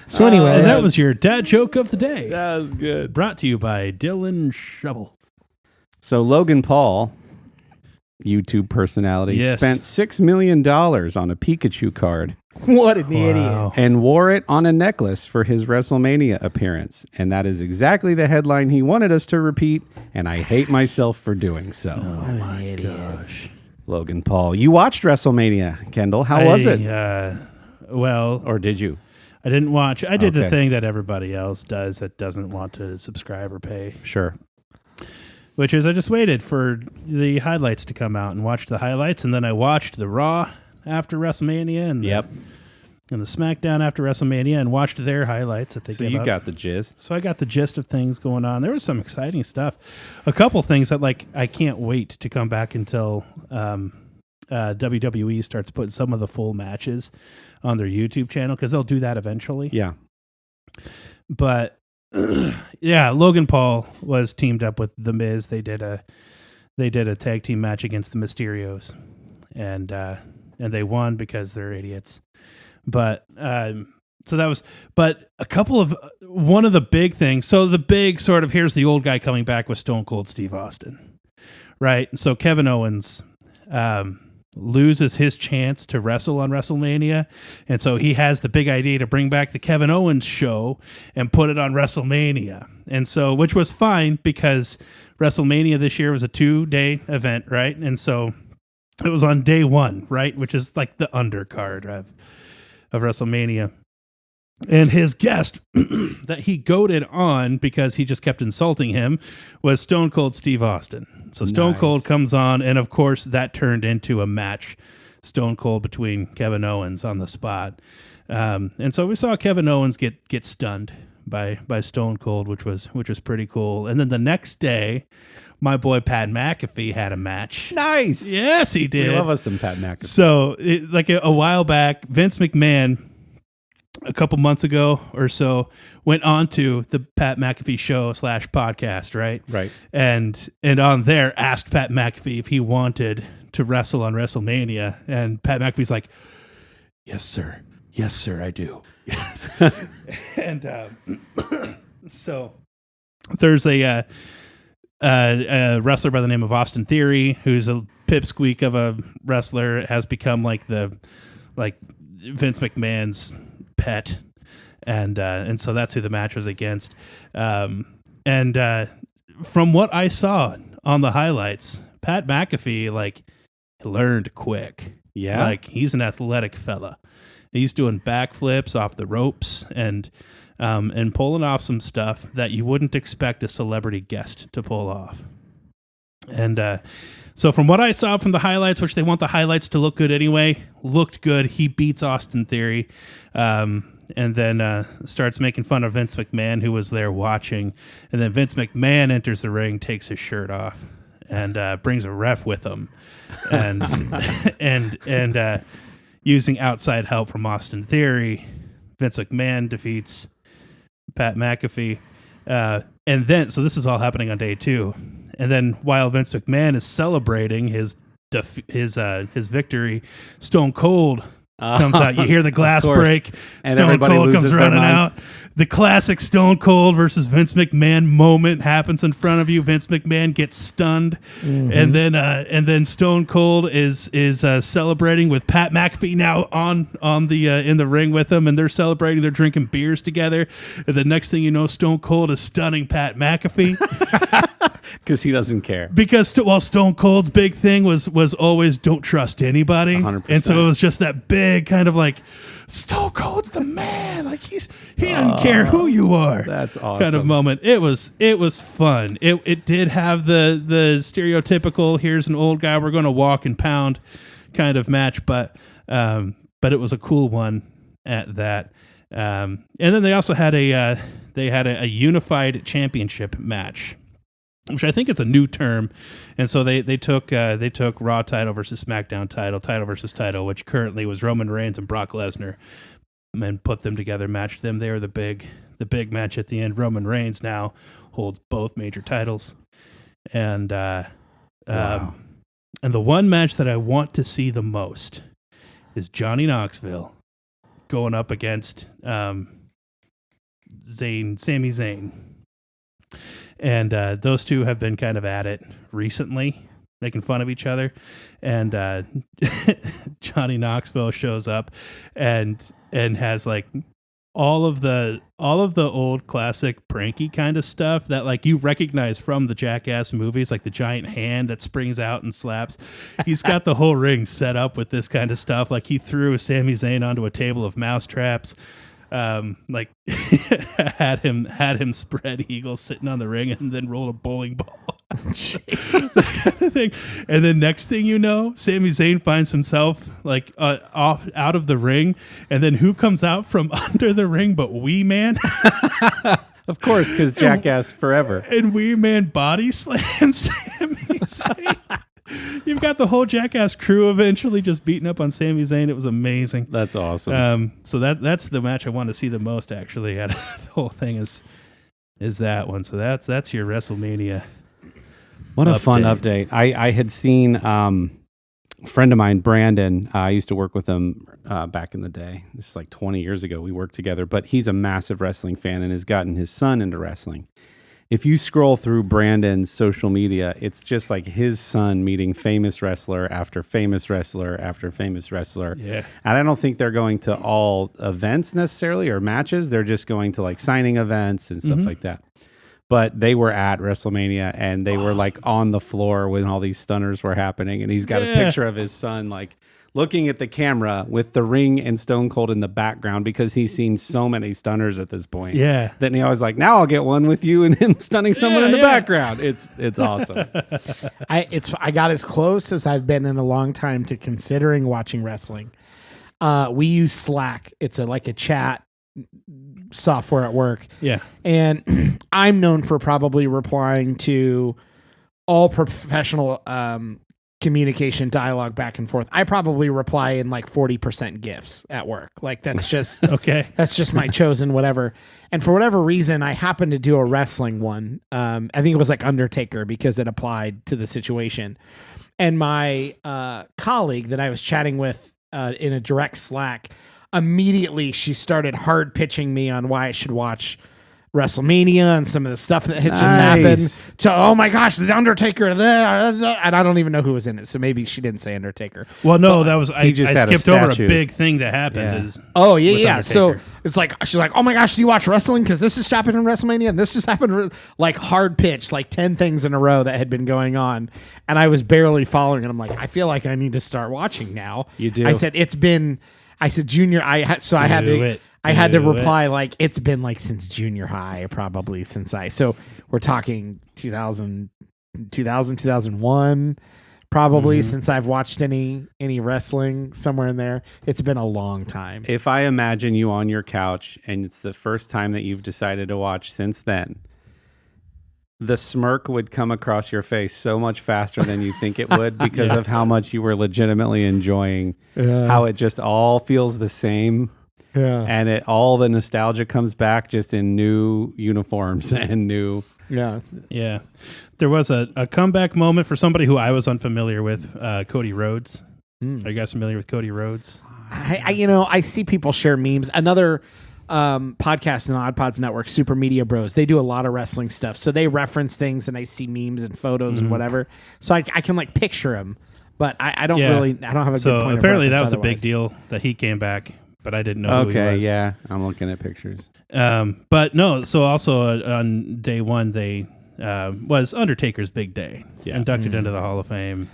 So anyway, and that was your dad joke of the day. That was good. Brought to you by Dillon Shovel. So Logan Paul, YouTube personality, spent $6 million on a Pikachu card. What an idiot. And wore it on a necklace for his WrestleMania appearance. And that is exactly the headline he wanted us to repeat. And I hate myself for doing so. Oh my gosh. Logan Paul. You watched WrestleMania, Kendall. How was it? Well, or did you? I didn't watch. I did the Okay. thing that everybody else does that doesn't want to subscribe or pay, Sure. which is I just waited for the highlights to come out and watched the highlights, and then I watched the Raw after WrestleMania and and the SmackDown after WrestleMania and watched their highlights that they So gave you out. got the gist. So I got the gist of things going on. There was some exciting stuff. A couple things that I can't wait to come back until WWE starts putting some of the full matches on their YouTube channel, because they'll do that eventually. Yeah. But yeah, Logan Paul was teamed up with The Miz. They did a tag team match against the Mysterios, and they won because they're idiots. But so that was, but one of the big things. So the big sort of, here's the old guy coming back with Stone Cold Steve Austin, right? And so Kevin Owens loses his chance to wrestle on WrestleMania, and so he has the big idea to bring back the Kevin Owens show and put it on WrestleMania. And so, which was fine because WrestleMania this year was a 2-day event, right? And so it was on day one, right, which is like the undercard of WrestleMania. And his guest that he goaded on because he just kept insulting him was Stone Cold Steve Austin. So Stone Cold comes on, and of course that turned into a match, Stone Cold between Kevin Owens on the spot. And so we saw Kevin Owens get stunned by Stone Cold, which was pretty cool. And then the next day, my boy Pat McAfee had a match. Nice. Yes, he did. We love us some Pat McAfee. So like a while back, Vince McMahon, a couple months ago or so, went on to the Pat McAfee show / podcast, right? Right. And on there asked Pat McAfee if he wanted to wrestle on WrestleMania. And Pat McAfee's like, yes, sir. Yes, sir, I do. Yes. And so there's a wrestler by the name of Austin Theory, who's a pipsqueak of a wrestler, has become like Vince McMahon's pet, and so that's who the match was against. And from what I saw on the highlights, Pat McAfee learned quick. Yeah, like he's an athletic fella. He's doing backflips off the ropes and pulling off some stuff that you wouldn't expect a celebrity guest to pull off. And so from what I saw from the highlights, which they want the highlights to look good anyway, looked good. He beats Austin Theory, and then starts making fun of Vince McMahon, who was there watching. And then Vince McMahon enters the ring, takes his shirt off, and brings a ref with him, and and using outside help from Austin Theory, Vince McMahon defeats Pat McAfee. And then, so this is all happening on day 2. And then while Vince McMahon is celebrating his victory, Stone Cold comes out. You hear the glass break. And Stone everybody Cold loses comes their running minds. out. The classic Stone Cold versus Vince McMahon moment happens in front of you. Vince McMahon gets stunned, and then Stone Cold is celebrating with Pat McAfee now on the in the ring with him, and they're celebrating. They're drinking beers together. And the next thing you know, Stone Cold is stunning Pat McAfee. because he doesn't care. Because Stone Cold's big thing was always don't trust anybody, 100%. and so it was just that big kind of like Stone Cold's the man, like he doesn't care who you are. That's awesome. Kind of moment. It was fun. It did have the stereotypical here's an old guy we're going to walk and pound kind of match, but it was a cool one at that. And then they also had a unified championship match, which I think it's a new term, and so they took Raw title versus SmackDown title versus title, which currently was Roman Reigns and Brock Lesnar, and put them together, matched them. They were the big match at the end. Roman Reigns now holds both major titles, and Wow. and the one match that I want to see the most is Johnny Knoxville going up against Sami Zayn. And those two have been kind of at it recently, making fun of each other. And Johnny Knoxville shows up and has like all of the old classic pranky kind of stuff that like you recognize from the Jackass movies, like the giant hand that springs out and slaps. He's got the whole ring set up with this kind of stuff. Like he threw Sami Zayn onto a table of mousetraps. like had him spread eagle sitting on the ring and then roll a bowling ball. That kind of thing. And then next thing you know, Sami Zayn finds himself like off out of the ring, and then who comes out from under the ring but Wee Man? Of course, because Jackass forever. And Wee Man body slams Sami Zayn. You've got the whole Jackass crew eventually just beating up on Sami Zayn. It was amazing. That's awesome. So that's the match I want to see the most, actually. Out of the whole thing is that one. So that's your WrestleMania. What a fun update. I had seen a friend of mine, Brandon. I used to work with him back in the day. This is like 20 years ago. We worked together, but he's a massive wrestling fan and has gotten his son into wrestling. If you scroll through Brandon's social media, it's just like his son meeting famous wrestler after famous wrestler after famous wrestler. Yeah. And I don't think they're going to all events necessarily or matches. They're just going to like signing events and stuff like that. But they were at WrestleMania and they were like on the floor when all these stunners were happening. And he's got a picture of his son like looking at the camera with the Ring and Stone Cold in the background because he's seen so many stunners at this point. Yeah. That he always like, now I'll get one with you and him stunning someone in the background. It's awesome. I got as close as I've been in a long time to considering watching wrestling. We use Slack. It's like a chat software at work. Yeah. And I'm known for probably replying to all professional communication dialogue back and forth. I probably reply in like 40% GIFs at work. Like that's just okay. That's just my chosen whatever. And for whatever reason, I happened to do a wrestling one. I think it was like Undertaker because it applied to the situation. And my colleague that I was chatting with in a direct Slack, immediately she started hard pitching me on why I should watch WrestleMania and some of the stuff that had just happened. To oh my gosh, the Undertaker there, and I don't even know who was in it. So maybe she didn't say Undertaker. Well, no, that was I skipped over a statue. big thing that happened. Yeah. Is Oh yeah, with yeah. So Undertaker. it's like she's like, oh my gosh, do you watch wrestling? Because this just happened in WrestleMania, and this just happened. Like hard pitch, like 10 things in a row that had been going on, and I was barely following. And I'm like, I feel like I need to start watching now. You do. I said it's been. I said junior. I had to reply like it's been like since junior high, probably since so we're talking 2001, probably since I've watched any wrestling somewhere in there. It's been a long time. If I imagine you on your couch and it's the first time that you've decided to watch since then, the smirk would come across your face so much faster than you think it would because of how much you were legitimately enjoying how it just all feels the same. Yeah. And all the nostalgia comes back just in new uniforms and new. Yeah. Yeah. There was a comeback moment for somebody who I was unfamiliar with, Cody Rhodes. Are you guys familiar with Cody Rhodes? I see people share memes. Another podcast in the Odd Pods Network, Super Media Bros. They do a lot of wrestling stuff. So they reference things and I see memes and photos and whatever. So I can like picture them, but I don't have a good point So apparently that was a big otherwise. deal that he came back, but I didn't know who he was. Yeah. I'm looking at pictures. But no, so also on day one, they was Undertaker's big day. Yeah. Inducted into the Hall of Fame.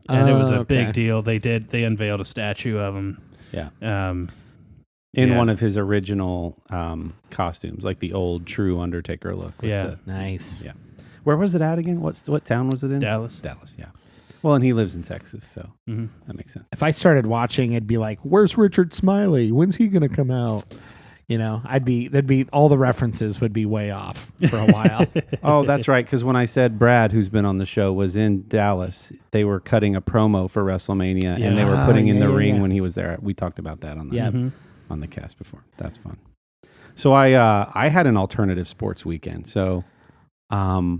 And it was a okay. big deal. They unveiled a statue of him. Yeah. Yeah. In one of his original costumes, like the old true Undertaker look. with Yeah. the- Nice. yeah. Where was it at again? What town was it in? Dallas. Dallas, yeah. Well, and he lives in Texas, so Mhm. that makes sense. If I started watching, it'd be like, where's Richard Smiley? When's he going to come out? You know, there'd be all the references would be way off for a while. Oh, that's right. Because when I said Brad, who's been on the show, was in Dallas, they were cutting a promo for WrestleMania, and they were putting in the ring when he was there. We talked about that on the cast before. That's fun. So I had an alternative sports weekend. So I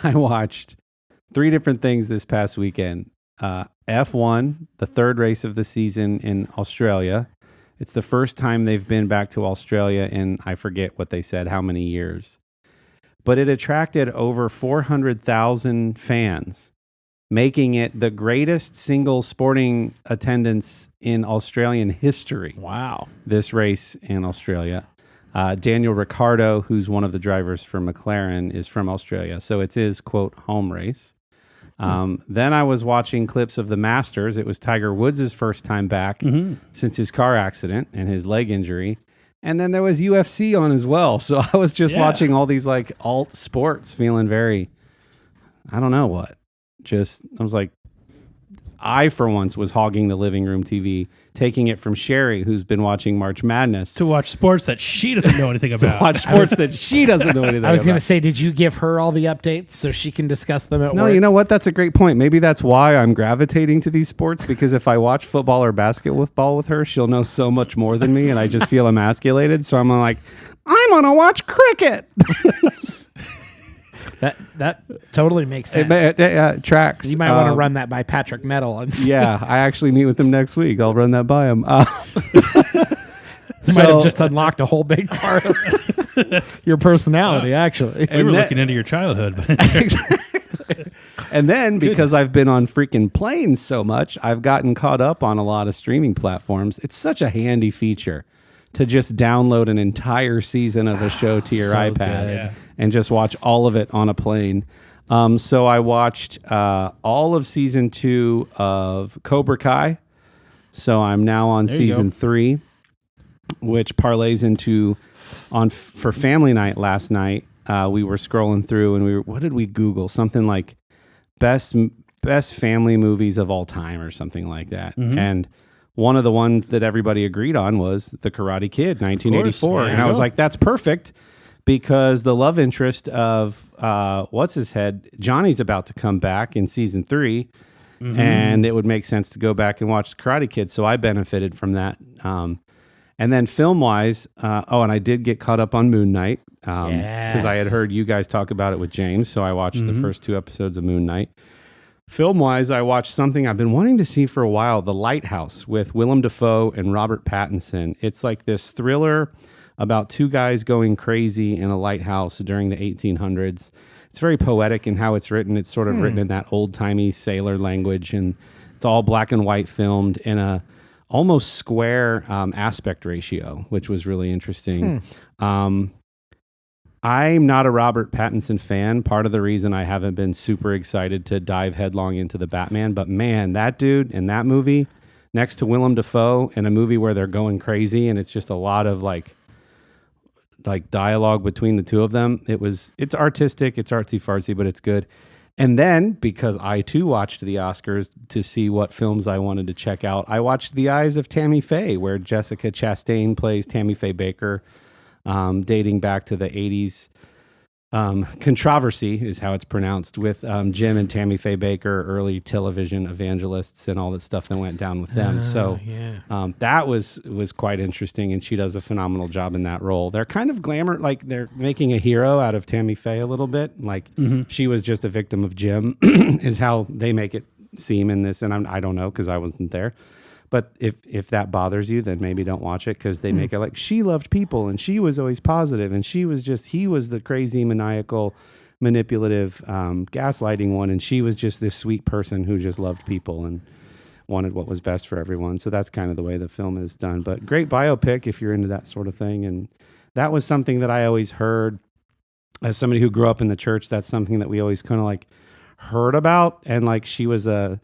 watched 3 different things this past weekend. F1, the 3rd race of the season in Australia. It's the first time they've been back to Australia in, I forget what they said, how many years. But it attracted over 400,000 fans, making it the greatest single sporting attendance in Australian history. Wow. This race in Australia. Daniel Ricciardo, who's one of the drivers for McLaren, is from Australia. So it's his, quote, home race. Then I was watching clips of the Masters. It was Tiger Woods' first time back since his car accident and his leg injury. And then there was UFC on as well. So I was just watching all these like alt sports, feeling very, I don't know what. I was like, I for once was hogging the living room TV, taking it from Sherry, who's been watching March Madness. To watch sports that she doesn't know anything about. To watch sports that she doesn't know anything about. I was going to say, did you give her all the updates so she can discuss them at work? No, you know what? That's a great point. Maybe that's why I'm gravitating to these sports, because if I watch football or basketball with her, she'll know so much more than me, and I just feel emasculated. So I'm like, I'm going to watch cricket. That totally makes sense. It tracks. You might want to run that by Patrick Metal and see. Yeah, I actually meet with him next week. I'll run that by him. You might have just unlocked a whole big part of your personality, actually. We were looking into your childhood. But and then, because I've been on freaking planes so much, I've gotten caught up on a lot of streaming platforms. It's such a handy feature to just download an entire season of a show to your iPad and just watch all of it on a plane. So I watched all of season 2 of Cobra Kai. So I'm now on season 3, which parlays into for family night last night. We were scrolling through and what did we Google? Something like best family movies of all time or something like that. Mm-hmm. And one of the ones that everybody agreed on was The Karate Kid, 1984. And I was like, that's perfect, because the love interest of Johnny's about to come back in season 3. Mm-hmm. And it would make sense to go back and watch The Karate Kid. So I benefited from that. And then film-wise, and I did get caught up on Moon Knight, because I had heard you guys talk about it with James. So I watched the first 2 episodes of Moon Knight. Film-wise, I watched something I've been wanting to see for a while, The Lighthouse, with Willem Dafoe and Robert Pattinson. It's like this thriller about 2 guys going crazy in a lighthouse during the 1800s. It's very poetic in how it's written. It's sort of written in that old-timey sailor language, and it's all black and white filmed in a almost square aspect ratio, which was really interesting. I'm not a Robert Pattinson fan. Part of the reason I haven't been super excited to dive headlong into the Batman, but man, that dude in that movie next to Willem Dafoe in a movie where they're going crazy and it's just a lot of like dialogue between the two of them. It's artistic, it's artsy fartsy, but it's good. And then, because I too watched the Oscars to see what films I wanted to check out, I watched The Eyes of Tammy Faye, where Jessica Chastain plays Tammy Faye Baker, dating back to the 80s. Controversy is how it's pronounced, with Jim and Tammy Faye Baker, early television evangelists, and all that stuff that went down with them. That was quite interesting, and she does a phenomenal job in that role. They're kind of glamour, like they're making a hero out of Tammy Faye a little bit, like she was just a victim of Jim, is how they make it seem in this. And I don't know, because I wasn't there. But if that bothers you, then maybe don't watch it, because they make it like she loved people and she was always positive, and he was the crazy, maniacal, manipulative, gaslighting one, and she was just this sweet person who just loved people and wanted what was best for everyone. So that's kind of the way the film is done. But great biopic if you're into that sort of thing. And that was something that I always heard as somebody who grew up in the church. That's something that we always kind of like heard about, and like she was the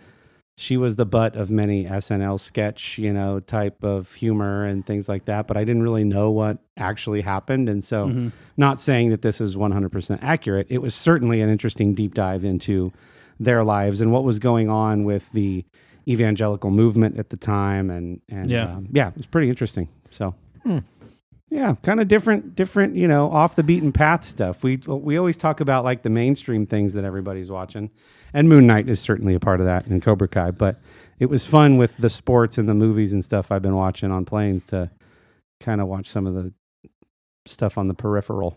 butt of many SNL sketch, type of humor and things like that. But I didn't really know what actually happened. And so not saying that this is 100% accurate, it was certainly an interesting deep dive into their lives and what was going on with the evangelical movement at the time. And it was pretty interesting. So, yeah, kind of different, off the beaten path stuff. We always talk about like the mainstream things that everybody's watching. And Moon Knight is certainly a part of that, and Cobra Kai. But it was fun with the sports and the movies and stuff I've been watching on planes to kind of watch some of the stuff on the peripheral.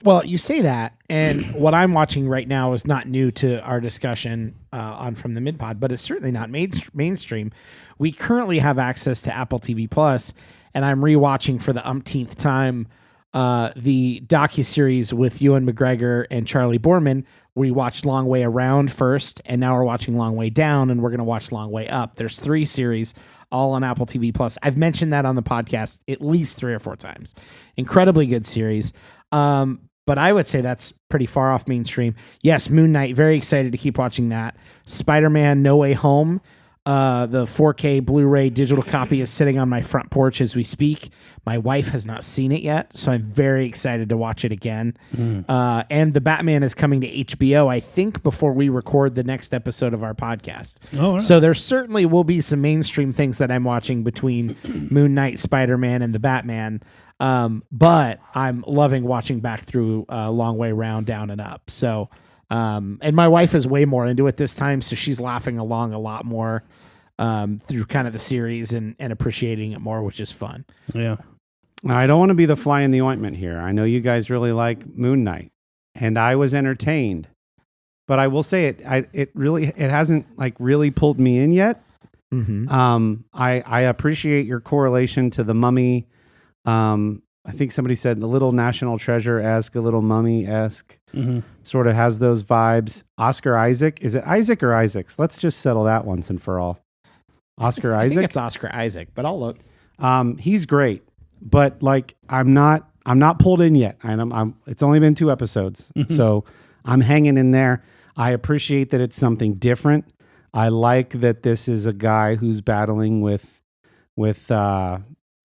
Well, you say that, and what I'm watching right now is not new to our discussion on From the Mid-Pod, but it's certainly not mainstream. We currently have access to Apple TV Plus, and I'm rewatching for the umpteenth time the docuseries with Ewan McGregor and Charlie Borman. We watched Long Way Around first, and now we're watching Long Way Down, and we're going to watch Long Way Up. There's 3 series, all on Apple TV Plus. I've mentioned that on the podcast at least 3 or 4 times. Incredibly good series. But I would say that's pretty far off mainstream. Yes, Moon Knight, very excited to keep watching that. Spider-Man No Way Home. The 4K Blu-ray digital copy is sitting on my front porch as we speak. My wife has not seen it yet, so I'm very excited to watch it again. And The Batman is coming to HBO, I think, before we record the next episode of our podcast. Oh, right. So there certainly will be some mainstream things that I'm watching between Moon Knight, Spider-Man, and The Batman. But I'm loving watching back through Long Way Round, Down and Up. So, and my wife is way more into it this time, so she's laughing along a lot more through kind of the series and appreciating it more, which is fun. Yeah. Now, I don't want to be the fly in the ointment here. I know you guys really like Moon Knight, and I was entertained, but I will say it hasn't like really pulled me in yet. Mm-hmm. I appreciate your correlation to the Mummy. I think somebody said a little National Treasure-esque, a little Mummy-esque, sort of has those vibes. Oscar Isaac, is it Isaac or Isaacs? Let's just settle that once and for all. Oscar I Isaac? think it's Oscar Isaac, but I'll look. He's great, but like I'm not pulled in yet, and it's only been 2 episodes, so I'm hanging in there. I appreciate that it's something different. I like that this is a guy who's battling with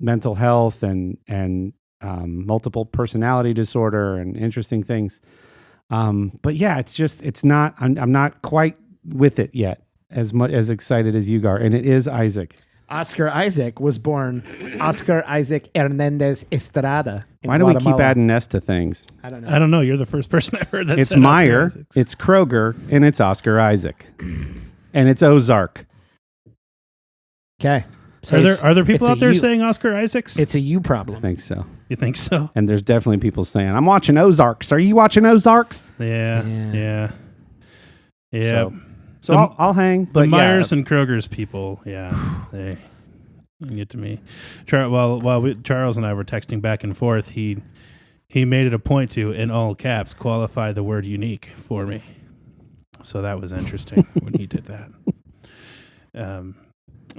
mental health and multiple personality disorder and interesting things. But yeah, it's not. I'm not quite with it yet. As much as excited as you are, and it is Isaac. Oscar Isaac was born Oscar Isaac Hernandez Estrada. Why do we keep adding S to things? I don't know. I don't know. You're the first person I've heard that. It's said Oscar Meyer, Isaacs. it's Kroger, and it's Oscar Isaac, and it's Ozark. Okay. So Are there people it's a out there you- saying Oscar Isaacs? it's a you I problem? think so. You think so? And there's definitely people saying, "I'm watching Ozarks." Are you watching Ozarks? Yeah. So I'll hang. The But Myers yeah, and Kroger's people, they get to me. While Charles and I were texting back and forth, he made it a point to, in all caps, qualify the word unique for me. So that was interesting when he did that.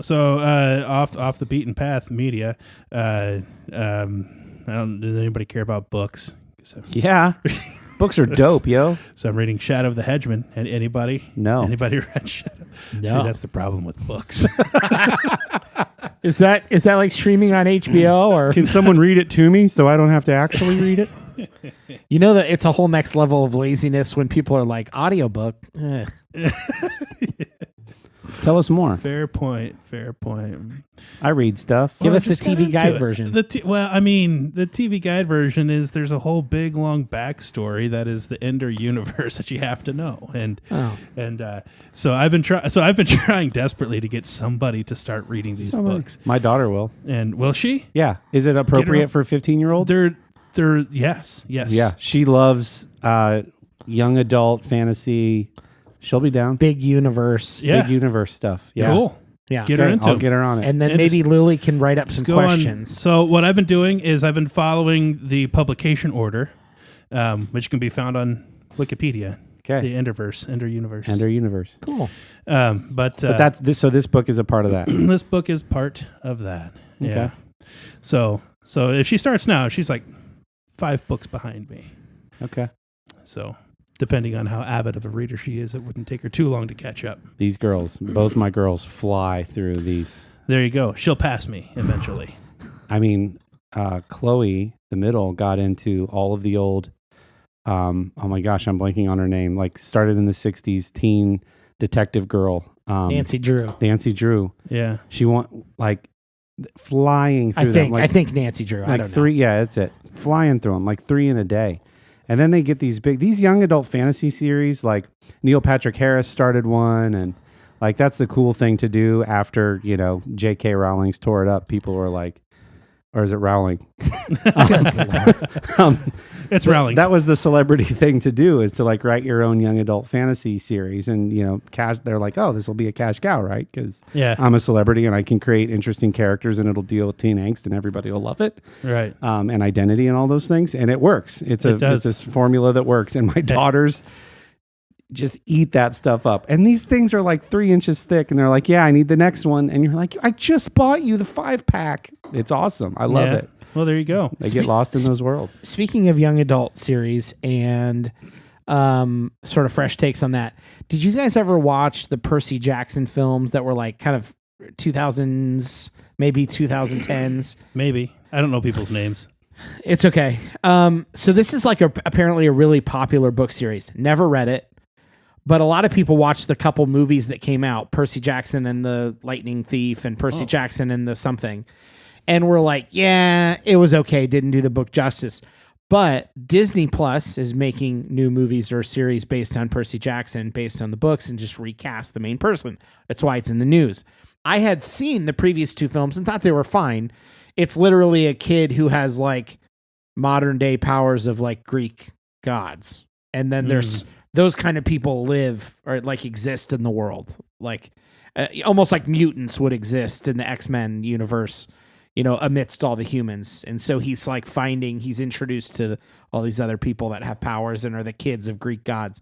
So off the beaten path media. Does anybody care about books? yeah. Books are dope, yo. So I'm reading Shadow of the Hedgeman. And anybody? No. Anybody read Shadow? No. See, that's the problem with books. Is that like streaming on HBO or Can someone read it to me so I don't have to actually read it? you know that it's a whole next level of laziness when people are like audiobook. Ugh. Tell us more. Fair point. I read stuff. Give Well, us the just get TV into guide it. version. The TV guide version is there's a whole big long backstory that is the Ender universe that you have to know, and so I've been trying desperately to get somebody to start reading these books. My daughter will. And will she? Yeah. Is it appropriate for 15-year-olds? They're yes. Yeah. She loves young adult fantasy. She'll be down. Big universe. Yeah. Big universe stuff. Yeah. Cool. Yeah. Get her into I'll it. get her on it. And then And maybe just- Lily can write up some Go on. questions. So what I've been doing is I've been following the publication order, which can be found on Wikipedia. Okay. The Ender universe. Ender universe. Cool. But That's this. So this book is a part of that. this book is part of that. Yeah. Okay. So if she starts now, she's like 5 books behind me. Okay. So depending on how avid of a reader she is, it wouldn't take her too long to catch up. These girls, both my girls, fly through these. There you go. She'll pass me eventually. I mean, Chloe, the middle, got into all of the old. Oh my gosh, I'm blanking on her name. Like started in the '60s, teen detective girl. Nancy Drew. Nancy Drew. Yeah. She like flying through them. Like, I think Nancy Drew. I like don't know. 3. Yeah, that's it. Flying through them like 3 in a day. And then they get these young adult fantasy series, like Neil Patrick Harris started one, and like that's the cool thing to do after, J.K. Rowling's tore it up. People were like, or is it Rowling? It's Rowling. That was the celebrity thing to do, is to like write your own young adult fantasy series, and cash. They're like, oh, this will be a cash cow, right? Because Yeah. I'm a celebrity and I can create interesting characters, and it'll deal with teen angst, and everybody will love it. Right. And identity and all those things, and it works. It's this formula that works, and my daughters just eat that stuff up. And these things are like 3 inches thick, and they're like, yeah, I need the next one. And you're like, I just bought you the 5-pack. It's awesome. I love Yeah. it. Well, there you go. They get lost in those worlds. Speaking of young adult series and sort of fresh takes on that. Did you guys ever watch the Percy Jackson films that were like kind of 2000s, maybe 2010s? Maybe. I don't know people's names. It's okay. So this is like apparently a really popular book series. Never read it, but a lot of people watched the couple movies that came out, Percy Jackson and the Lightning Thief and Percy Jackson and the something. And we're like, yeah, it was okay. Didn't do the book justice. But Disney Plus is making new movies or a series based on Percy Jackson, based on the books, and just recast the main person. That's why it's in the news. I had seen the previous two films and thought they were fine. It's literally a kid who has like modern day powers of like Greek gods. And then there's those kind of people live or like exist in the world. Like almost like mutants would exist in the X-Men universe, you know, amidst all the humans. And so he's like he's introduced to all these other people that have powers and are the kids of Greek gods.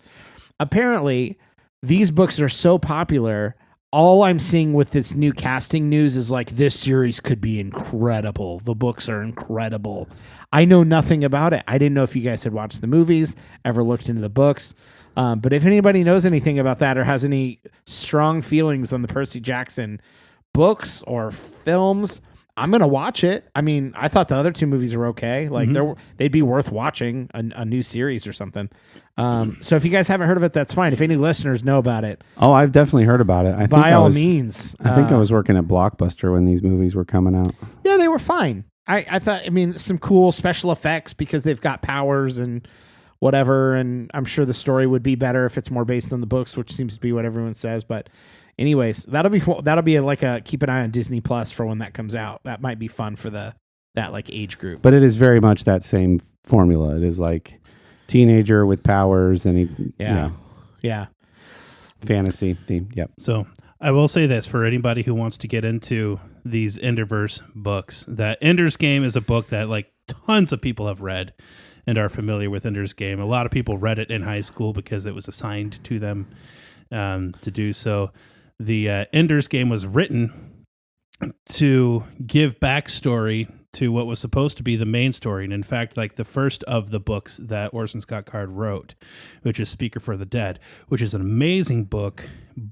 Apparently, these books are so popular. All I'm seeing with this new casting news is like, this series could be incredible. The books are incredible. I know nothing about it. I didn't know if you guys had watched the movies, ever looked into the books. But if anybody knows anything about that or has any strong feelings on the Percy Jackson books or films, I'm going to watch it. I mean, I thought the other two movies were okay. Like they'd be worth watching a new series or something. So if you guys haven't heard of it, that's fine. If any listeners know about it. Oh, I've definitely heard about it. By all means. I think I was working at Blockbuster when these movies were coming out. Yeah, they were fine. I thought, I mean, some cool special effects because they've got powers and whatever. And I'm sure the story would be better if it's more based on the books, which seems to be what everyone says. But anyways, that'll be like a keep an eye on Disney Plus for when that comes out. That might be fun for that like age group. But it is very much that same formula. It is like teenager with powers and fantasy theme. Yep. So I will say this for anybody who wants to get into these Enderverse books, that Ender's Game is a book that like tons of people have read and are familiar with Ender's Game. A lot of people read it in high school because it was assigned to them to do so. The Ender's Game was written to give backstory to what was supposed to be the main story. And in fact, like the first of the books that Orson Scott Card wrote, which is Speaker for the Dead, which is an amazing book,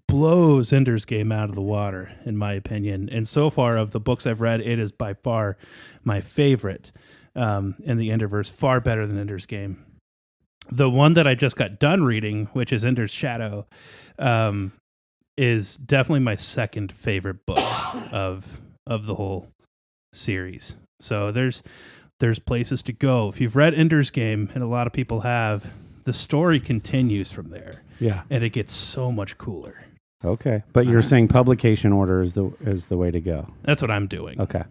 blows Ender's Game out of the water, in my opinion. And so far of the books I've read, it is by far my favorite in the Enderverse, far better than Ender's Game. The one that I just got done reading, which is Ender's Shadow, is definitely my second favorite book of the whole series. So there's places to go. If you've read Ender's Game, and a lot of people have, the story continues from there. Yeah. And it gets so much cooler. Okay. But you're saying publication order is the way to go. That's what I'm doing. Okay.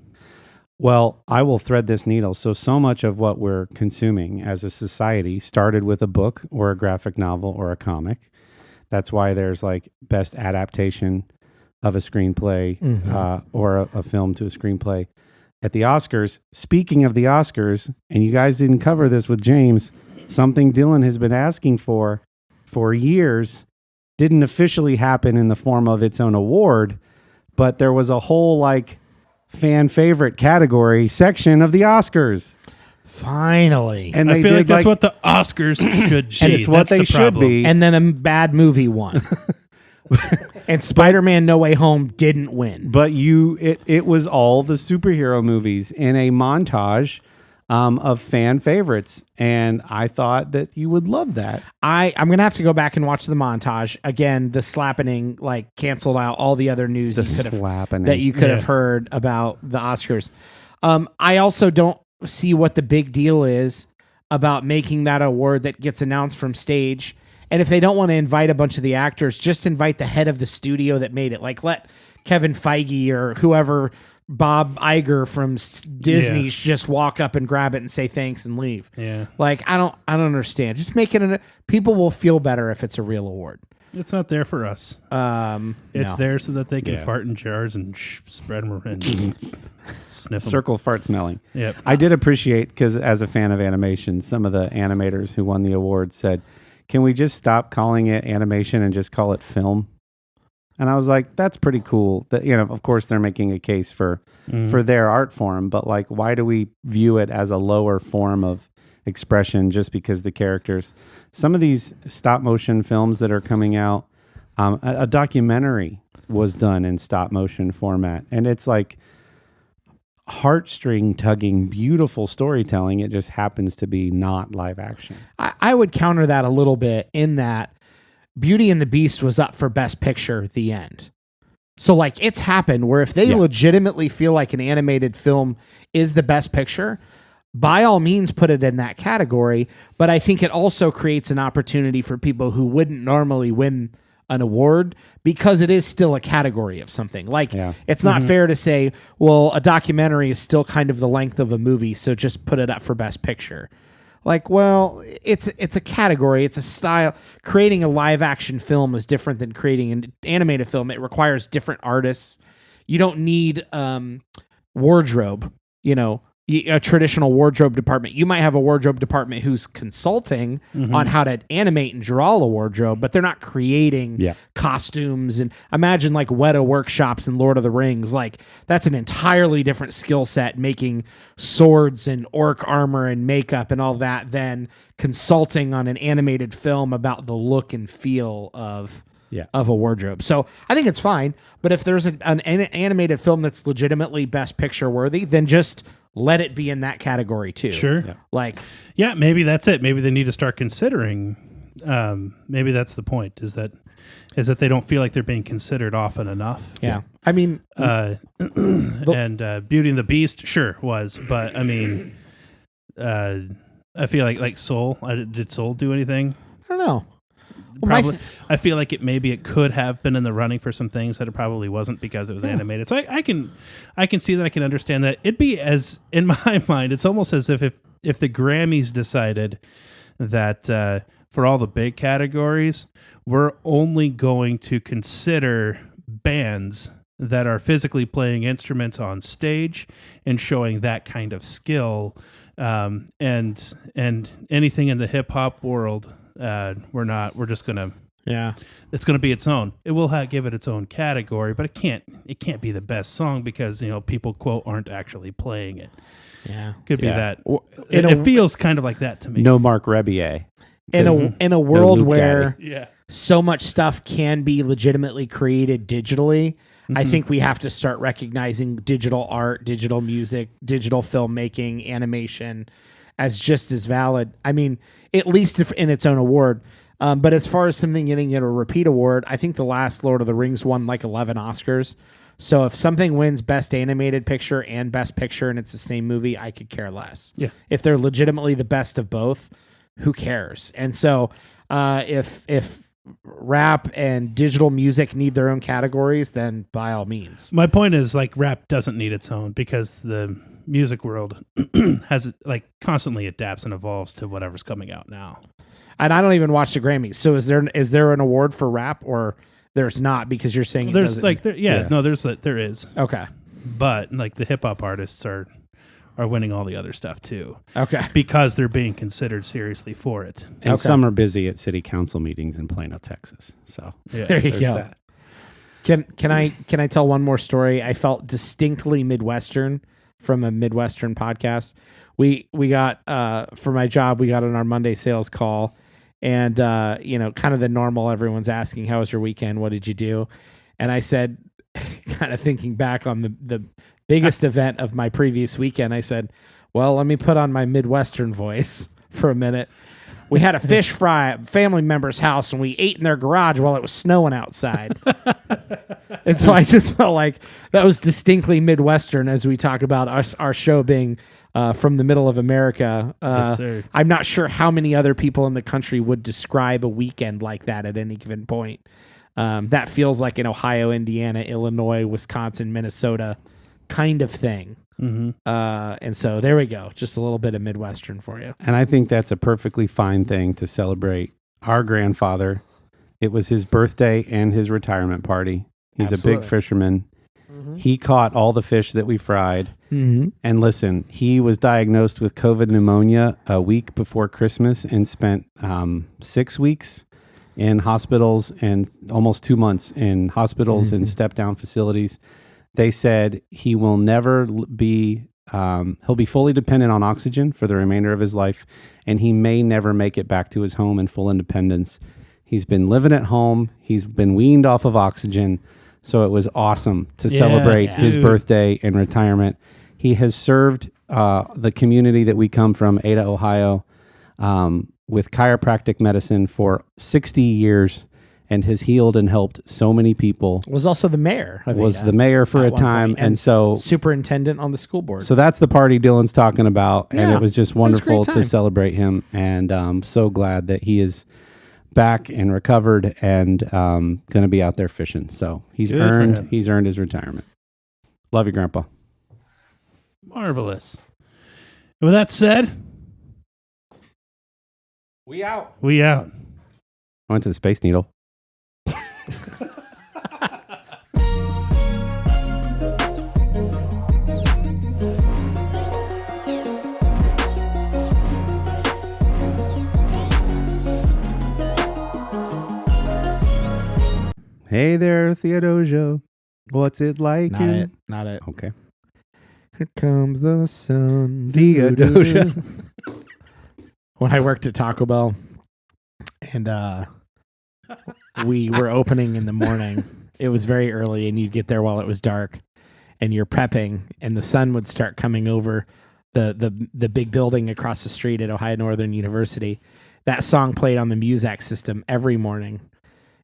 Well, I will thread this needle. So much of what we're consuming as a society started with a book or a graphic novel or a comic. That's why there's like best adaptation of a screenplay or a film to a screenplay at the Oscars. Speaking of the Oscars, and you guys didn't cover this with James, something Dillon has been asking for years didn't officially happen in the form of its own award, but there was a whole like fan favorite category section of the Oscars. Finally. And I feel like that's what the Oscars should be. And it's what they should be. And then a bad movie won. And Spider-Man No Way Home didn't win. But it was all the superhero movies in a montage of fan favorites. And I thought that you would love that. I'm going to have to go back and watch the montage. Again, the slappening like canceled out all the other news that you could have heard about the Oscars. I also don't see what the big deal is about making that award that gets announced from stage. And if they don't want to invite a bunch of the actors, just invite the head of the studio that made it. Like let Kevin Feige or whoever, Bob Iger from Disney, just walk up and grab it and say thanks and leave. Yeah. Like I don't understand. Just make it people will feel better if it's a real award. It's not there for us. It's there so that they can fart in jars and spread them and sniff them. Circle fart smelling. Yep. I did appreciate, because as a fan of animation, some of the animators who won the award said, can we just stop calling it animation and just call it film? And I was like, that's pretty cool. That, you know, of course they're making a case for their art form, but like, why do we view it as a lower form of expression just because the characters. Some of these stop motion films that are coming out, a documentary was done in stop motion format, and it's like heartstring tugging, beautiful storytelling. It just happens to be not live action. I would counter that a little bit in that Beauty and the Beast was up for Best Picture at the end. So like it's happened where if they legitimately feel like an animated film is the best picture, by all means put it in that category. But I think it also creates an opportunity for people who wouldn't normally win an award because it is still a category of something. Like it's not fair to say, well, a documentary is still kind of the length of a movie, so just put it up for Best Picture. Like, well, it's a category, it's a style. Creating a live action film is different than creating an animated film. It requires different artists. You don't need wardrobe, a traditional wardrobe department. You might have a wardrobe department who's consulting on how to animate and draw a wardrobe, but they're not creating costumes. And imagine like Weta workshops in Lord of the Rings. Like that's an entirely different skill set, making swords and orc armor and makeup and all that, than consulting on an animated film about the look and feel of a wardrobe. So I think it's fine. But if there's an animated film that's legitimately Best Picture worthy, then just let it be in that category too. Sure. Maybe that's it. Maybe they need to start considering. Maybe that's the point. Is that they don't feel like they're being considered often enough. Yeah. I mean, and Beauty and the Beast, sure was, but I mean, I feel like Soul. Did Soul do anything? I don't know. Probably. I feel like it could have been in the running for some things that it probably wasn't because it was animated. So I can see that. I can understand that. It'd be as, in my mind, it's almost as if the Grammys decided that for all the big categories, we're only going to consider bands that are physically playing instruments on stage and showing that kind of skill, and anything in the hip hop world. We're just gonna, it's gonna be its own. It will give it its own category, but it can't be the best song because people quote aren't actually playing it. Could be that. It feels kind of like that to me. No Mark Rebier. In a world where so much stuff can be legitimately created digitally, I think we have to start recognizing digital art, digital music, digital filmmaking, animation as just as valid. I mean, at least if in its own award. But as far as something getting a repeat award, I think the last Lord of the Rings won like 11 Oscars. So if something wins Best Animated Picture and Best Picture and it's the same movie, I could care less. Yeah. If they're legitimately the best of both, who cares? And so if rap and digital music need their own categories, then by all means. My point is like rap doesn't need its own because the music world has constantly adapts and evolves to whatever's coming out now. And I don't even watch the Grammys. So is there an award for rap or there's not because you're saying there is. There is. Okay. But like the hip hop artists are winning all the other stuff too. Okay. Because they're being considered seriously for it. And some are busy at city council meetings in Plano, Texas. So there you go. That. Can I tell one more story? I felt distinctly Midwestern from a Midwestern podcast. We got for my job, we got on our Monday sales call, and kind of the normal. Everyone's asking, "How was your weekend? What did you do?" And I said, kind of thinking back on the biggest event of my previous weekend, I said, "Well, let me put on my Midwestern voice for a minute." We had a fish fry at a family member's house, and we ate in their garage while it was snowing outside. And so I just felt like that was distinctly Midwestern as we talk about our show being from the middle of America. Yes, sir. I'm not sure how many other people in the country would describe a weekend like that at any given point. That feels like an Ohio, Indiana, Illinois, Wisconsin, Minnesota kind of thing. Mm-hmm. And so there we go. Just a little bit of Midwestern for you. And I think that's a perfectly fine thing to celebrate our grandfather. It was his birthday and his retirement party. He's a big fisherman. Mm-hmm. He caught all the fish that we fried. Mm-hmm. And listen, he was diagnosed with COVID pneumonia a week before Christmas and spent 6 weeks in hospitals and almost 2 months in hospitals and step-down facilities. They said he will never be he'll be fully dependent on oxygen for the remainder of his life, and he may never make it back to his home in full independence. He's been living at home. He's been weaned off of oxygen. So it was awesome to celebrate his birthday and retirement. He has served the community that we come from, Ada, Ohio, with chiropractic medicine for 60 years and has healed and helped so many people. Was also the mayor. Was the mayor for a time. And so superintendent on the school board. So that's the party Dillon's talking about. And Yeah, it was just wonderful to celebrate him. And I'm so glad that he is back and recovered and going to be out there fishing. So he's earned his retirement. Love you, Grandpa. Marvelous. With that said, we out. I went to the Space Needle. Hey there, Theodosia. What's it like? Not it. Okay. Here comes the sun. Theodosia. When I worked at Taco Bell and we were opening in the morning, it was very early and you'd get there while it was dark and you're prepping and the sun would start coming over the big building across the street at Ohio Northern University. That song played on the Muzak system every morning.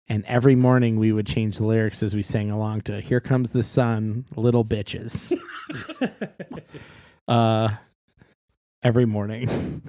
And every morning we would change the lyrics as we sang along to "Here Comes the Sun, Little Bitches." Every morning.